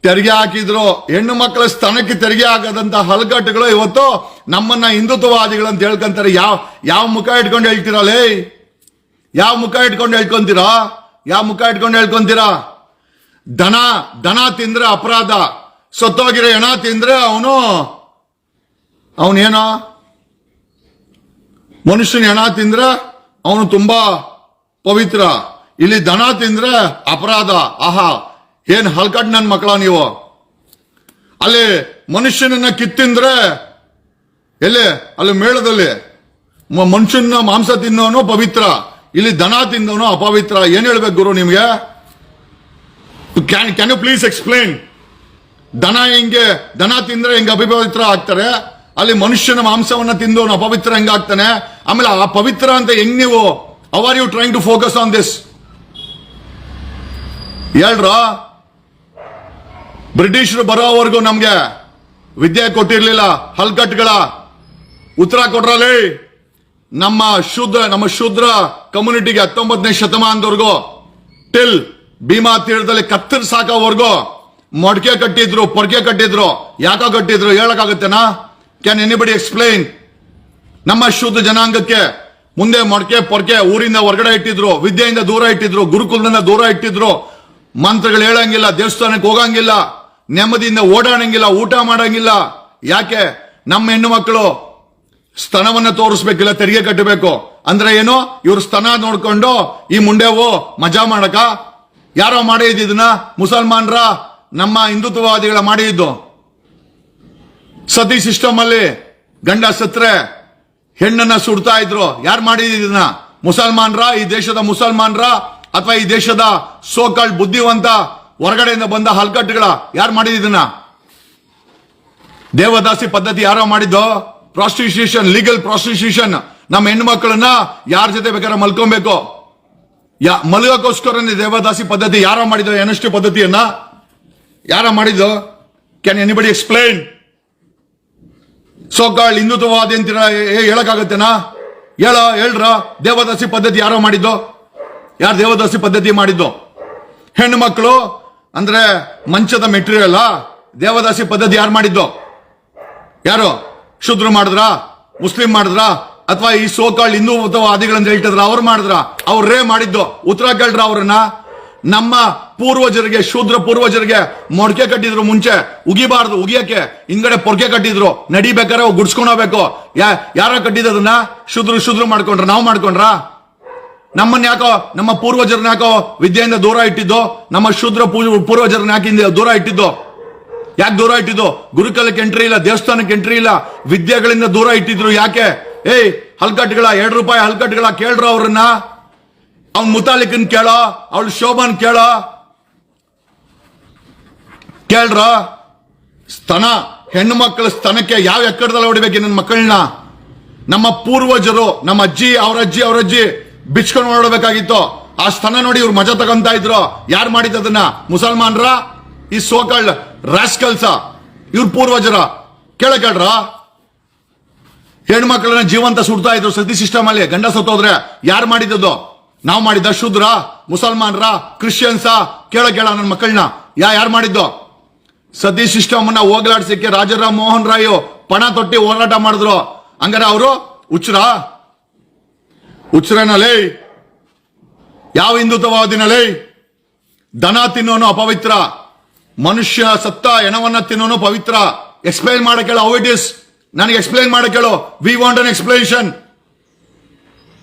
ತೆರಿಗೆ ಹಾಕಿದ್ರು. ಹೆಣ್ಣು ಮಕ್ಕಳ ಸ್ತನಕ್ಕೆ ತೆರಿಗೆ ಹಾಕದಂತ ಹಲ್ಕಟ್ಟುಗಳು ಇವತ್ತು ನಮ್ಮನ್ನ ಹಿಂದುತ್ವವಾದಿಗಳು ಅಂತ ಹೇಳ್ಕೊಂತಾರೆ. ಯಾವ ಮುಖ ಇಟ್ಕೊಂಡು ಹೇಳ್ತೀರಲ್ಲೇ? ಯಾವ ಮುಖ ಇಟ್ಕೊಂಡು ಹೇಳ್ಕೊಂತೀರಾ? ದನ ತಿಂದ್ರೆ ಅಪರಾಧ, ಸತ್ತೋಗಿರೋ ಹೆಣ ತಿಂದ್ರೆ ಅವನೇನೋ ಮನುಷ್ಯನ ಹೆಣ ತಿಂದ್ರೆ ಅವನು ತುಂಬಾ ಪವಿತ್ರ. ಇಲ್ಲಿ ದನ ತಿಂದ್ರೆ ಅಪರಾಧ. ಆಹಾ, ಏನ್ ಹಲ್ಕಟ್ ನನ್ ಮಕ್ಕಳ ನೀವು? ಅಲ್ಲಿ ಮನುಷ್ಯನನ್ನ ಕಿತ್ತಿಂದ್ರೆ ಅಲ್ಲಿ ಮೇಳದಲ್ಲಿ ಮನುಷ್ಯನ ಮಾಂಸ ತಿನ್ನೋನು ಪವಿತ್ರ, ಇಲ್ಲಿ ದನ ತಿಂದವನು ಅಪವಿತ್ರ. ಏನ್ ಹೇಳ್ಬೇಕು ಗುರು ನಿಮ್ಗೆ? Can you please explain? ದನ ತಿಂದ್ರೆ ಹೆಂಗ ಅಪವಿತ್ರ ಆಗ್ತಾರೆ, ಅಲ್ಲಿ ಮನುಷ್ಯನ ಮಾಂಸವನ್ನ ತಿಂದವನು ಅಪವಿತ್ರ ಹೆಂಗಾಗ್ತಾನೆ? ಆಮೇಲೆ ಆ ಪವಿತ್ರ ಅಂತ ಹೆಂಗ್ ನೀವು how are you trying to focus on this? ಹೇಳ್ರ. ಬ್ರಿಟಿಷರು ಬರೋವರೆಗೂ ನಮ್ಗೆ ವಿದ್ಯೆ ಕೊಟ್ಟಿರ್ಲಿಲ್ಲ. ಹಲ್ಕಟ್ಗಳ ಉತ್ತರ ಕೊಟ್ರಲ್ಲಿ. ನಮ್ಮ ಶೂದ್ರ ಕಮ್ಯುನಿಟಿಗೆ 19ನೇ ಶತಮಾನದವರೆಗೂ ಟಿಲ್ ಭೀಮಾ ತೀರದಲ್ಲಿ ಕತ್ತರ್ ಸಾಕೋವರೆಗೂ ಮೊಡಕೆ ಕಟ್ಟಿದ್ರು, ಪೊರ್ಕೆ ಕಟ್ಟಿದ್ರು. ಯಾಕೋ ಕಟ್ಟಿದ್ರು ಹೇಳಕ್ಕಾಗತ್ತೇನಾ? Can anybody explain? ನಮ್ಮ ಶೂದ್ರ ಜನಾಂಗಕ್ಕೆ ಮುಂದೆ ಮೊಡಕೆ ಪೊರ್ಕೆ ಊರಿಂದ ಹೊರಗಡೆ ಇಟ್ಟಿದ್ರು, ವಿದ್ಯೆಯಿಂದ ದೂರ ಇಟ್ಟಿದ್ರು, ಗುರುಕುಲದಿಂದ ದೂರ ಇಟ್ಟಿದ್ರು. ಮಂತ್ರಗಳು ಹೇಳಂಗಿಲ್ಲ, ದೇವಸ್ಥಾನಕ್ಕೆ ಹೋಗಂಗಿಲ್ಲ, ನೆಮ್ಮದಿಯಿಂದ ಓಡಾಡಂಗಿಲ್ಲ, ಊಟ ಮಾಡಂಗಿಲ್ಲ. ಯಾಕೆ? ನಮ್ಮ ಹೆಣ್ಣು ಮಕ್ಕಳು ಸ್ತನವನ್ನ ತೋರಿಸ್ಬೇಕಿಲ್ಲ, ತೆರಿಗೆ ಕಟ್ಟಬೇಕು ಅಂದ್ರೆ ಏನು? ಇವ್ರ ಸ್ತನ ನೋಡ್ಕೊಂಡು ಈ ಮುಂಡೆವು ಮಜಾ ಮಾಡಕ? ಯಾರೋ ಮಾಡಿದ್ದು ಇದನ್ನ? ಮುಸಲ್ಮಾನರ, ನಮ್ಮ ಹಿಂದುತ್ವವಾದಿಗಳ ಮಾಡಿದ್ದು. ಸತಿ ಸಿಸ್ಟಮ್ ಅಲ್ಲಿ ಗಂಡ ಸತ್ರೆ ಹೆಣ್ಣನ್ನ ಸುಡ್ತಾ ಇದ್ರು. ಯಾರು ಮಾಡಿದ್ದು ಇದನ್ನ? ಮುಸಲ್ಮಾನರ? ಈ ದೇಶದ ಮುಸಲ್ಮಾನರ ಅಥವಾ ಈ ದೇಶದ ಸೋಕಾಳ್ ಬುದ್ಧಿವಂತ ಹೊರಗಡೆಯಿಂದ ಬಂದ ಹಲ್ಕಟ್ಟುಗಳ? ಯಾರು ಮಾಡಿದ್ದು ಇದನ್ನ? ದೇವದಾಸಿ ಪದ್ಧತಿ ಯಾರೋ ಮಾಡಿದ್ದು? Prostitution, legal prostitution. ನಮ್ಮ ಹೆಣ್ಮಕ್ಳನ್ನ ಯಾರ ಜೊತೆ ಬೇಕಾದ್ರೆ ಮಲ್ಕೊಬೇಕು, ಮಲಗೋಸ್ಕರ ದೇವದಾಸಿ ಪದ್ಧತಿ ಯಾರೋ ಮಾಡಿದ್ದು? ಎನ್ಎಸ್ಟಿ ಪದ್ಧತಿಯನ್ನ ಯಾರ ಮಾಡಿದ್ದು? Can anybody explain? ಸೋಕಾಳ್ ಹಿಂದುತ್ವವಾದಿ ಅಂತೀರ, ಹೇಳಕ್ಕಾಗತ್ತೇನಾ? ಹೇಳ್ರ, ದೇವದಾಸಿ ಪದ್ಧತಿ ಯಾರೋ ಮಾಡಿದ್ದು? ಯಾರು ದೇವದಾಸಿ ಪದ್ಧತಿ ಮಾಡಿದ್ದು? ಹೆಣ್ಣು ಮಕ್ಕಳು ಅಂದ್ರೆ ಮಂಚದ ಮೆಟೀರಿಯಲ್. ದೇವದಾಸಿ ಪದ್ಧತಿ ಯಾರು ಮಾಡಿದ್ದು? ಯಾರು? ಶೂದ್ರ ಮಾಡಿದ್ರ? ಮುಸ್ಲಿಂ ಮಾಡಿದ್ರ? ಅಥವಾ ಈ ಸೋಕಾಳ್ ಹಿಂದುತ್ವವಾದಿಗಳಂತ ಹೇಳ್ತಿದ್ರ ಅವ್ರು ಮಾಡಿದ್ರ? ಅವ್ರೇ ಮಾಡಿದ್ದು. ಉತ್ತರ ಕೇಳ್ರ ಅವ್ರನ್ನ. ನಮ್ಮ ಪೂರ್ವಜರಿಗೆ, ಶೂದ್ರ ಪೂರ್ವಜರಿಗೆ ಮೊಡ್ಕೆ ಕಟ್ಟಿದ್ರು. ಮುಂಚೆ ಉಗಿಬಾರ್ದು, ಉಗಿಯಕ್ಕೆ ಹಿಂಗಡೆ ಪೊರ್ಕೆ ಕಟ್ಟಿದ್ರು. ನಡಿಬೇಕಾರೆ ಗುಡ್ಸ್ಕೊಂಡು ಹೋಗ್ಬೇಕು. ಯಾರ ಕಟ್ಟಿದ್ದದನ್ನ? ಶೂದ್ರ ಮಾಡ್ಕೊಂಡ್ರ? ನಾವು ಮಾಡ್ಕೊಂಡ್ರ? ನಮ್ಮನ್ನ ಯಾಕೋ, ನಮ್ಮ ಪೂರ್ವಜರನ್ನ ಯಾಕೋ ವಿದ್ಯೆಯಿಂದ ದೂರ ಇಟ್ಟಿದ್ದು? ನಮ್ಮ ಶೂದ್ರ ಪೂರ್ವಜರನ್ನ ಯಾಕೆ ದೂರ ಇಟ್ಟಿದ್ದು? ಯಾಕೆ ದೂರ ಇಟ್ಟಿದ್ದು? ಗುರುಕುಲಕ್ಕೆ ಎಂಟ್ರಿ ಇಲ್ಲ, ದೇವಸ್ಥಾನಕ್ಕೆ ಎಂಟ್ರಿ ಇಲ್ಲ, ವಿದ್ಯೆಗಳಿಂದ ದೂರ ಇಟ್ಟಿದ್ರು. ಯಾಕೆ? ಹಲ್ಕಟ್ಗಳ, ₹2 ಹಲ್ಕಟ್ಗಳ ಕೇಳ್ರು ಅವ್ರನ್ನ. ಅವ್ನ್ ಮುತಾಲಿಕನ್ ಕೇಳೋ, ಅವಳು ಶೋಭನ್ ಕೇಳೋ, ಕೇಳ್ರ? ಸ್ತನ, ಹೆಣ್ಣು ಮಕ್ಕಳ ಸ್ತನಕ್ಕೆ ಯಾವ ಎಕ್ಕಡದಲ್ಲಿ ಹೊಡಿಬೇಕು ನನ್ನ ಮಕ್ಕಳನ್ನ? ನಮ್ಮ ಪೂರ್ವಜರು, ನಮ್ಮ ಅಜ್ಜಿ, ಅವರಜ್ಜಿ ಬಿಚ್ಕೊಂಡು ನೋಡಬೇಕಾಗಿತ್ತು. ಆ ಸ್ತನ ನೋಡಿ ಇವ್ರು ಮಜಾ ತಗೊಂತ ಇದ್ರು. ಯಾರು ಮಾಡಿದ್ದದನ್ನ? ಮುಸಲ್ಮಾನರ? ಈ ಸೋಕಾಳ್ ರಾಸ್ಕಲ್ಸ ಇವ್ರ ಪೂರ್ವಜರ? ಕೇಳ್ರ? ಹೆಣ್ಮಕ್ಳನ್ನ ಜೀವಂತ ಸುಡ್ತಾ ಇದ್ರು ಸತಿ ಸಿಸ್ಟಮ್ ಅಲ್ಲಿ. ಗಂಡ ಸತ್ತೋದ್ರೆ ಯಾರು ಮಾಡಿದ್ದದು? ನಾವು ಮಾಡಿದ್ದ? ಶೂದ್ರ, ಮುಸಲ್ಮಾನರ, ಕ್ರಿಶ್ಚಿಯನ್ಸ? ಕೇಳ ನನ್ನ ಮಕ್ಕಳನ್ನ ಯಾರು ಮಾಡಿದ್ದು? ಸತಿ ಸಿಸ್ಟಮ್ ಅನ್ನ ಹೋಗ್ಲಾಡ್ಸಕ್ಕೆ ರಾಜಾರಾಮ್ ಮೋಹನ್ ರಾಯ್ ಪಣ ತೊಟ್ಟಿ ಹೋರಾಟ ಮಾಡಿದ್ರು. ಹಂಗಾರೆ ಅವರು ಹುಚ್ಚರನಲೇ? ಯಾವ ಹಿಂದುತ್ವವಾದಿನಲೇ? ದನ ತಿನ್ನೋನು ಅಪವಿತ್ರ, ಮನುಷ್ಯ ಸತ್ತ ಹೆಣವನ್ನ ತಿನ್ನೋನು ಪವಿತ್ರ. ಎಕ್ಸ್ಪ್ಲೈನ್ ಮಾಡಕ್ ಹೇಳು. How it is? ನನಗೆ ಎಕ್ಸ್ಪ್ಲೈನ್ ಮಾಡಕ್ ಹೇಳು. We want an explanation.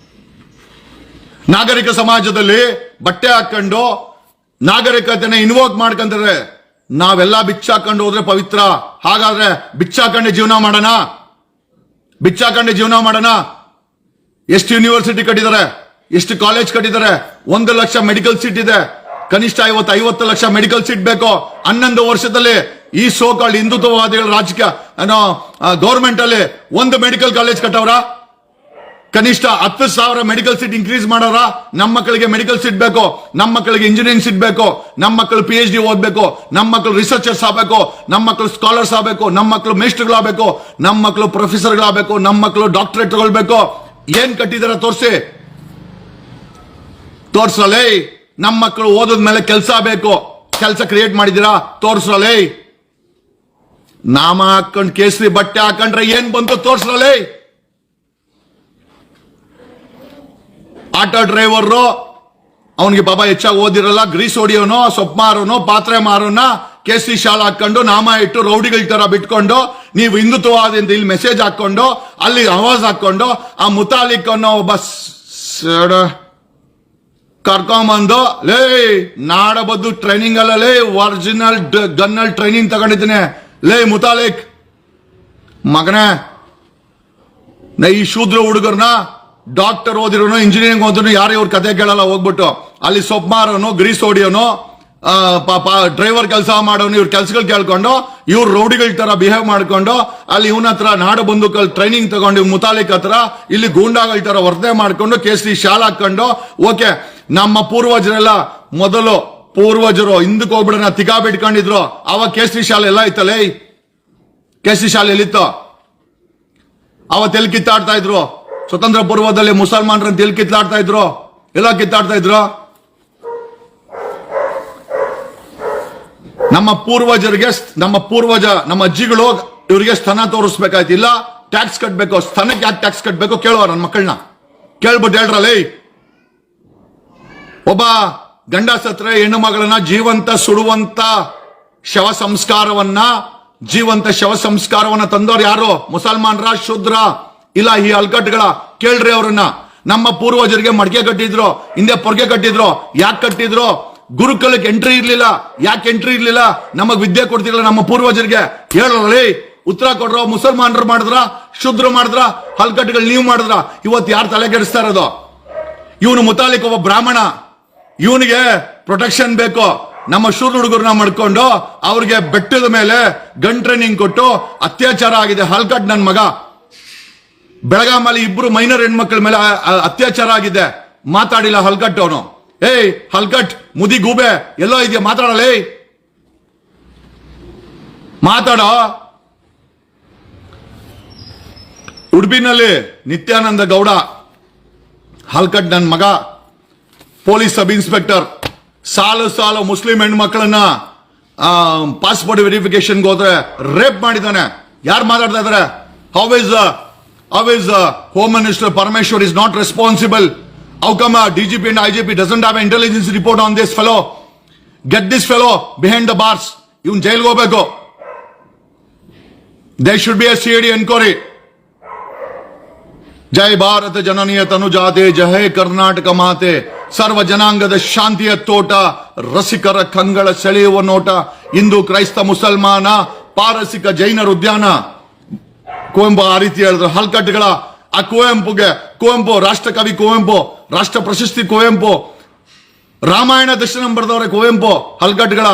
ನಾಗರಿಕ ಸಮಾಜದಲ್ಲಿ ಬಟ್ಟೆ ಹಾಕೊಂಡು ನಾಗರಿಕತೆನ ಇನ್ವೋಕ್ ಮಾಡ್ಕೊಂತಾರೆ. ನಾವೆಲ್ಲ ಬಿಚ್ಚಾಕೊಂಡು ಹೋದ್ರೆ ಪವಿತ್ರ. ಹಾಗಾದ್ರೆ ಬಿಚ್ಚಾಕೊಂಡೆ ಜೀವನ ಮಾಡೋಣ. ಎಷ್ಟು ಯೂನಿವರ್ಸಿಟಿ ಕಟ್ಟಿದ್ದಾರೆ, ಎಷ್ಟು ಕಾಲೇಜ್ ಕಟ್ಟಿದ್ದಾರೆ, 1 ಲಕ್ಷ ಮೆಡಿಕಲ್ ಸೀಟ್ ಇದೆ. ಕನಿಷ್ಠ 50 ಲಕ್ಷ ಮೆಡಿಕಲ್ ಸೀಟ್ ಬೇಕು. 11 ವರ್ಷದಲ್ಲಿ ಈ ಸೋಕಾಳ್ ಹಿಂದುತ್ವವಾದಿಗಳ ರಾಜಕೀಯ ಗೌರ್ಮೆಂಟ್ ಅಲ್ಲಿ 1 ಮೆಡಿಕಲ್ ಕಾಲೇಜ್ ಕಟ್ಟವ್ರ? ಕನಿಷ್ಠ 10,000 ಮೆಡಿಕಲ್ ಸೀಟ್ ಇನ್ಕ್ರೀಸ್ ಮಾಡೋರ? ನಮ್ಮ ಮಕ್ಕಳಿಗೆ ಮೆಡಿಕಲ್ ಸೀಟ್ ಬೇಕು, ನಮ್ಮ ಮಕ್ಕಳಿಗೆ ಇಂಜಿನಿಯರಿಂಗ್ ಸೀಟ್ ಬೇಕು, ನಮ್ಮ ಮಕ್ಕಳು PhD ಓದ್ಬೇಕು, ನಮ್ಮ ಮಕ್ಕಳು ರಿಸರ್ಚರ್ಸ್ ಆಗಬೇಕು, ನಮ್ಮ ಮಕ್ಕಳು ಸ್ಕಾಲರ್ಸ್ ಆಗಬೇಕು, ನಮ್ಮ ಮಕ್ಕಳು ಮೇಸ್ಟರ್ಗಳಾಗಬೇಕು, ನಮ್ಮ ಮಕ್ಕಳು ಪ್ರೊಫೆಸರ್ಗಳಾಗಬೇಕು, ನಮ್ಮ ಮಕ್ಕಳು ಡಾಕ್ಟರೇಟ್ ತಗೊಳ್ಬೇಕು. ಏನ್ ಕಟ್ಟಿದಾರ ತೋರ್ಸಲೇ. ನಮ್ಮ ಮಕ್ಕಳು ಓದದ ಮೇಲೆ ಕೆಲಸ ಬೇಕು, ಕೆಲಸ ಕ್ರಿಯೇಟ್ ಮಾಡಿದಿರಾ? ತೋರ್ಸಲೇ. ನಾಮ ಹಾಕೊಂಡ್ ಕೇಸರಿ ಬಟ್ಟೆ ಹಾಕೊಂಡ್ರೆ ಏನ್ ಬಂತು? ತೋರ್ಸಲೇ. ಆಟೋ ಡ್ರೈವರ್ ಅವನಿಗೆ ಪಾಪ ಹೆಚ್ಚಾಗಿ ಓದಿರಲ್ಲ, ಗ್ರೀಸ್ ಹೊಡಿಯೋನು, ಸೊಪ್ಪು ಮಾರೋನು, ಪಾತ್ರೆ ಮಾರೋನ ಕೇಸರಿ ಶಾಲ್ ಹಾಕೊಂಡು ನಾಮ ಇಟ್ಟು ರೌಡಿಗಳ ತರ ಬಿಟ್ಕೊಂಡು ನೀವು ಹಿಂದುತ್ವವಾದಿಂದ ಇಲ್ಲಿ ಮೆಸೇಜ್ ಹಾಕೊಂಡು ಅಲ್ಲಿ ಆವಾಜ್ ಹಾಕೊಂಡು ಆ ಮುತಾಲಿಕ್ ಅನ್ನೋ ಒಬ್ಬ ಕರ್ಕೊಂಬಂದು ಲೇ ನಾಡಬದ್ದು ಟ್ರೈನಿಂಗ್ ಅಲ್ಲೇ ಒರಿಜಿನಲ್ ಗನ್ನಲ್ ಟ್ರೈನಿಂಗ್ ತಗೊಂಡಿದ್ದೀನಿ. ಲೇ ಮುತಾಲಿಕ್ ಮಗನೇ, ಈ ಶೂದ್ರ ಹುಡುಗರ್ನ ಡಾಕ್ಟರ್ ಓದಿರೋನು, ಇಂಜಿನಿಯರಿಂಗ್ ಓದಿರೋನು ಯಾರು ಇವ್ರ ಕತೆ ಕೇಳಲ್ಲ. ಹೋಗ್ಬಿಟ್ಟು ಅಲ್ಲಿ ಸೊಪ್ಪು ಮಾರೋನು, ಗ್ರೀಸ್ ಹೊಡಿಯೋನು, ಪಾಪ ಡ್ರೈವರ್ ಕೆಲಸ ಮಾಡೋನು, ಇವ್ರ ಕೆಲ್ಸಗಳು ಕೇಳ್ಕೊಂಡು ಇವ್ರು ರೌಡಿಗಳ ತರ ಬಿಹೇವ್ ಮಾಡ್ಕೊಂಡು ಅಲ್ಲಿ ಇವನ ಹತ್ರ ನಾಡ ಬಂದೂಕಲ್ ಟ್ರೈನಿಂಗ್ ತಗೊಂಡು ಮುತಾಲಿಕ್ ಹತ್ರ ಇಲ್ಲಿ ಗೂಂಡಾಗಳ ತರ ವರ್ತನೆ ಮಾಡ್ಕೊಂಡು ಕೇಸರಿ ಶಾಲ್ ಹಾಕೊಂಡು. ಓಕೆ, ನಮ್ಮ ಪೂರ್ವಜರೆಲ್ಲ ಮೊದಲು ಪೂರ್ವಜರು ಹಿಂದಕ್ಕೆ ಹೋಗ್ಬಿಡೋಣ ತಿಗಾ ಬಿಟ್ಕೊಂಡಿದ್ರು. ಅವಾಗ ಕೇಸರಿ ಶಾಲೆ ಎಲ್ಲ ಇತ್ತಲೇ. ಕೇಸರಿ ಶಾಲೆ ಎಲ್ಲಿತ್ತು? ಅವತ್ತೆಲ್ಲಿ ಕಿತ್ತಾಡ್ತಾ ಇದ್ರು? ಸ್ವತಂತ್ರ ಪೂರ್ವದಲ್ಲಿ ಮುಸಲ್ಮಾನರನ್ನ ಎಲ್ಲಿ ಕಿತ್ತಾಡ್ತಾ ಇದ್ರು? ಎಲ್ಲ ಕಿತ್ತಾಡ್ತಾ ಇದ್ರು. ನಮ್ಮ ಪೂರ್ವಜರಿಗೆ, ನಮ್ಮ ಅಜ್ಜಿಗಳು ಇವರಿಗೆ ಸ್ತನ ತೋರಿಸ್ಬೇಕಾಯ್ತು, ಇಲ್ಲ ಟ್ಯಾಕ್ಸ್ ಕಟ್ಬೇಕು. ಸ್ತನಕ್ಕೆ ಯಾಕೆ ಟ್ಯಾಕ್ಸ್ ಕಟ್ಬೇಕು ಕೇಳುವ ನನ್ನ ಮಕ್ಕಳನ್ನ. ಕೇಳ್ಬಿಟ್ಟು ಹೇಳ್ರಲ್ಲೇ. ಒಬ್ಬ ಗಂಡ ಸತ್ರೆ ಹೆಣ್ಣು ಮಗಳನ್ನ ಜೀವಂತ ಸುಡುವಂತ ಜೀವಂತ ಶವ ಸಂಸ್ಕಾರವನ್ನ ತಂದವ್ರು ಯಾರು? ಮುಸಲ್ಮಾನರ, ಶೂದ್ರ? ಇಲ್ಲ ಈ ಹಲ್ಕಟ್ಗಳ? ಕೇಳ್ರಿ ಅವ್ರನ್ನ. ನಮ್ಮ ಪೂರ್ವಜರಿಗೆ ಮಡಕೆ ಕಟ್ಟಿದ್ರು, ಹಿಂದೆ ಪೊರ್ಗೆ ಕಟ್ಟಿದ್ರು. ಯಾಕೆ ಕಟ್ಟಿದ್ರು? ಗುರುಕುಲಕ್ಕೆ ಎಂಟ್ರಿ ಇರ್ಲಿಲ್ಲ. ಯಾಕೆ ಎಂಟ್ರಿ ಇರ್ಲಿಲ್ಲ? ನಮಗ್ ವಿದ್ಯೆ ಕೊಡ್ತಿರ್ಲಿಲ್ಲ ನಮ್ಮ ಪೂರ್ವಜರಿಗೆ. ಹೇಳಿ, ಉತ್ತರ ಕೊಡ್ರ. ಮುಸಲ್ಮಾನರು ಮಾಡಿದ್ರ, ಶುದ್ಧರು ಮಾಡಿದ್ರ, ಹಲ್ಕಟ್ಗಳು ನೀವು ಮಾಡಿದ್ರ? ಇವತ್ತು ಯಾರು ತಲೆ ಕೆಡಿಸ್ತಾ ಇರೋದು? ಇವನು ಮುತಾಲಿಕ್ ಒಬ್ಬ ಬ್ರಾಹ್ಮಣ, ಇವನಿಗೆ ಪ್ರೊಟೆಕ್ಷನ್ ಬೇಕು. ನಮ್ಮ ಶೂದ್ರ ಹುಡುಗರನ್ನ ಮಾಡ್ಕೊಂಡು ಅವ್ರಿಗೆ ಬೆಟ್ಟದ ಮೇಲೆ ಗನ್ ಟ್ರೈನಿಂಗ್ ಕೊಟ್ಟು ಅತ್ಯಾಚಾರ ಆಗಿದೆ. ಹಲ್ಕಟ್ ನನ್ ಮಗ. ಬೆಳಗಾಮಲ್ಲಿ 2 ಮೈನರ್ ಹೆಣ್ಮಕ್ಳ ಮೇಲೆ ಅತ್ಯಾಚಾರ ಆಗಿದೆ. ಮಾತಾಡಿಲ್ಲ ಹಲ್ಕಟ್ ಅವನು. ಏಯ್ ಹಲ್ಕಟ್ ಮುದಿ ಗೂಬೆ ಎಲ್ಲೋ ಇದೆಯಾ? ಮಾತಾಡಲೇ, ಮಾತಾಡೋ. ಉಡುಪಿನಲ್ಲಿ ನಿತ್ಯಾನಂದ ಗೌಡ, ಹಲ್ಕಟ್ ನನ್ ಮಗ, ಪೊಲೀಸ್ ಸಬ್ ಇನ್ಸ್ಪೆಕ್ಟರ್, ಸಾಲು ಮುಸ್ಲಿಂ ಹೆಣ್ಮಕ್ಳನ್ನ ಪಾಸ್ಪೋರ್ಟ್ ವೆರಿಫಿಕೇಶನ್ಗೆ ಹೋದ್ರೆ ರೇಪ್ ಮಾಡಿದ್ದಾನೆ. ಯಾರು ಮಾತಾಡ್ತಾ ಇದಾರೆ? How is home minister Parameshwar is not responsible? How come DGP and IGP doesn't have an intelligence report on this fellow? Get this fellow behind the bars. ಇವನ್ ಜೈಲ್ಗೆ ಹೋಗ್ಬೇಕು. There should be a CID enquiry. ಜೈ ಭಾರತ ಜನನೀಯ ತನುಜಾತೆ, ಜೈ ಕರ್ನಾಟಕ ಮಾತೆ, ಸರ್ವ ಜನಾಂಗದ ಶಾಂತಿಯ ತೋಟ, ರಸಿಕರ ಕಂಗಳ ಸೆಳೆಯುವ ನೋಟ, ಹಿಂದೂ ಕ್ರೈಸ್ತ ಮುಸಲ್ಮಾನ ಪಾರಸಿಕ ಜೈನರ ಉದ್ಯಾನ. ಕುವೆಂಪು ಆ ರೀತಿ ಹೇಳಿದ್ರು. ಹಲ್ಕಟ್ಗಳ ಆ ಕುವೆಂಪು ರಾಷ್ಟ್ರಕವಿ ಕುವೆಂಪು, ರಾಷ್ಟ್ರ ಪ್ರಶಸ್ತಿ ಕುವೆಂಪು, ರಾಮಾಯಣ ದರ್ಶನ ಬರೆದವ್ರೆ ಕುವೆಂಪು. ಹಲ್ಕಟ್ಗಳ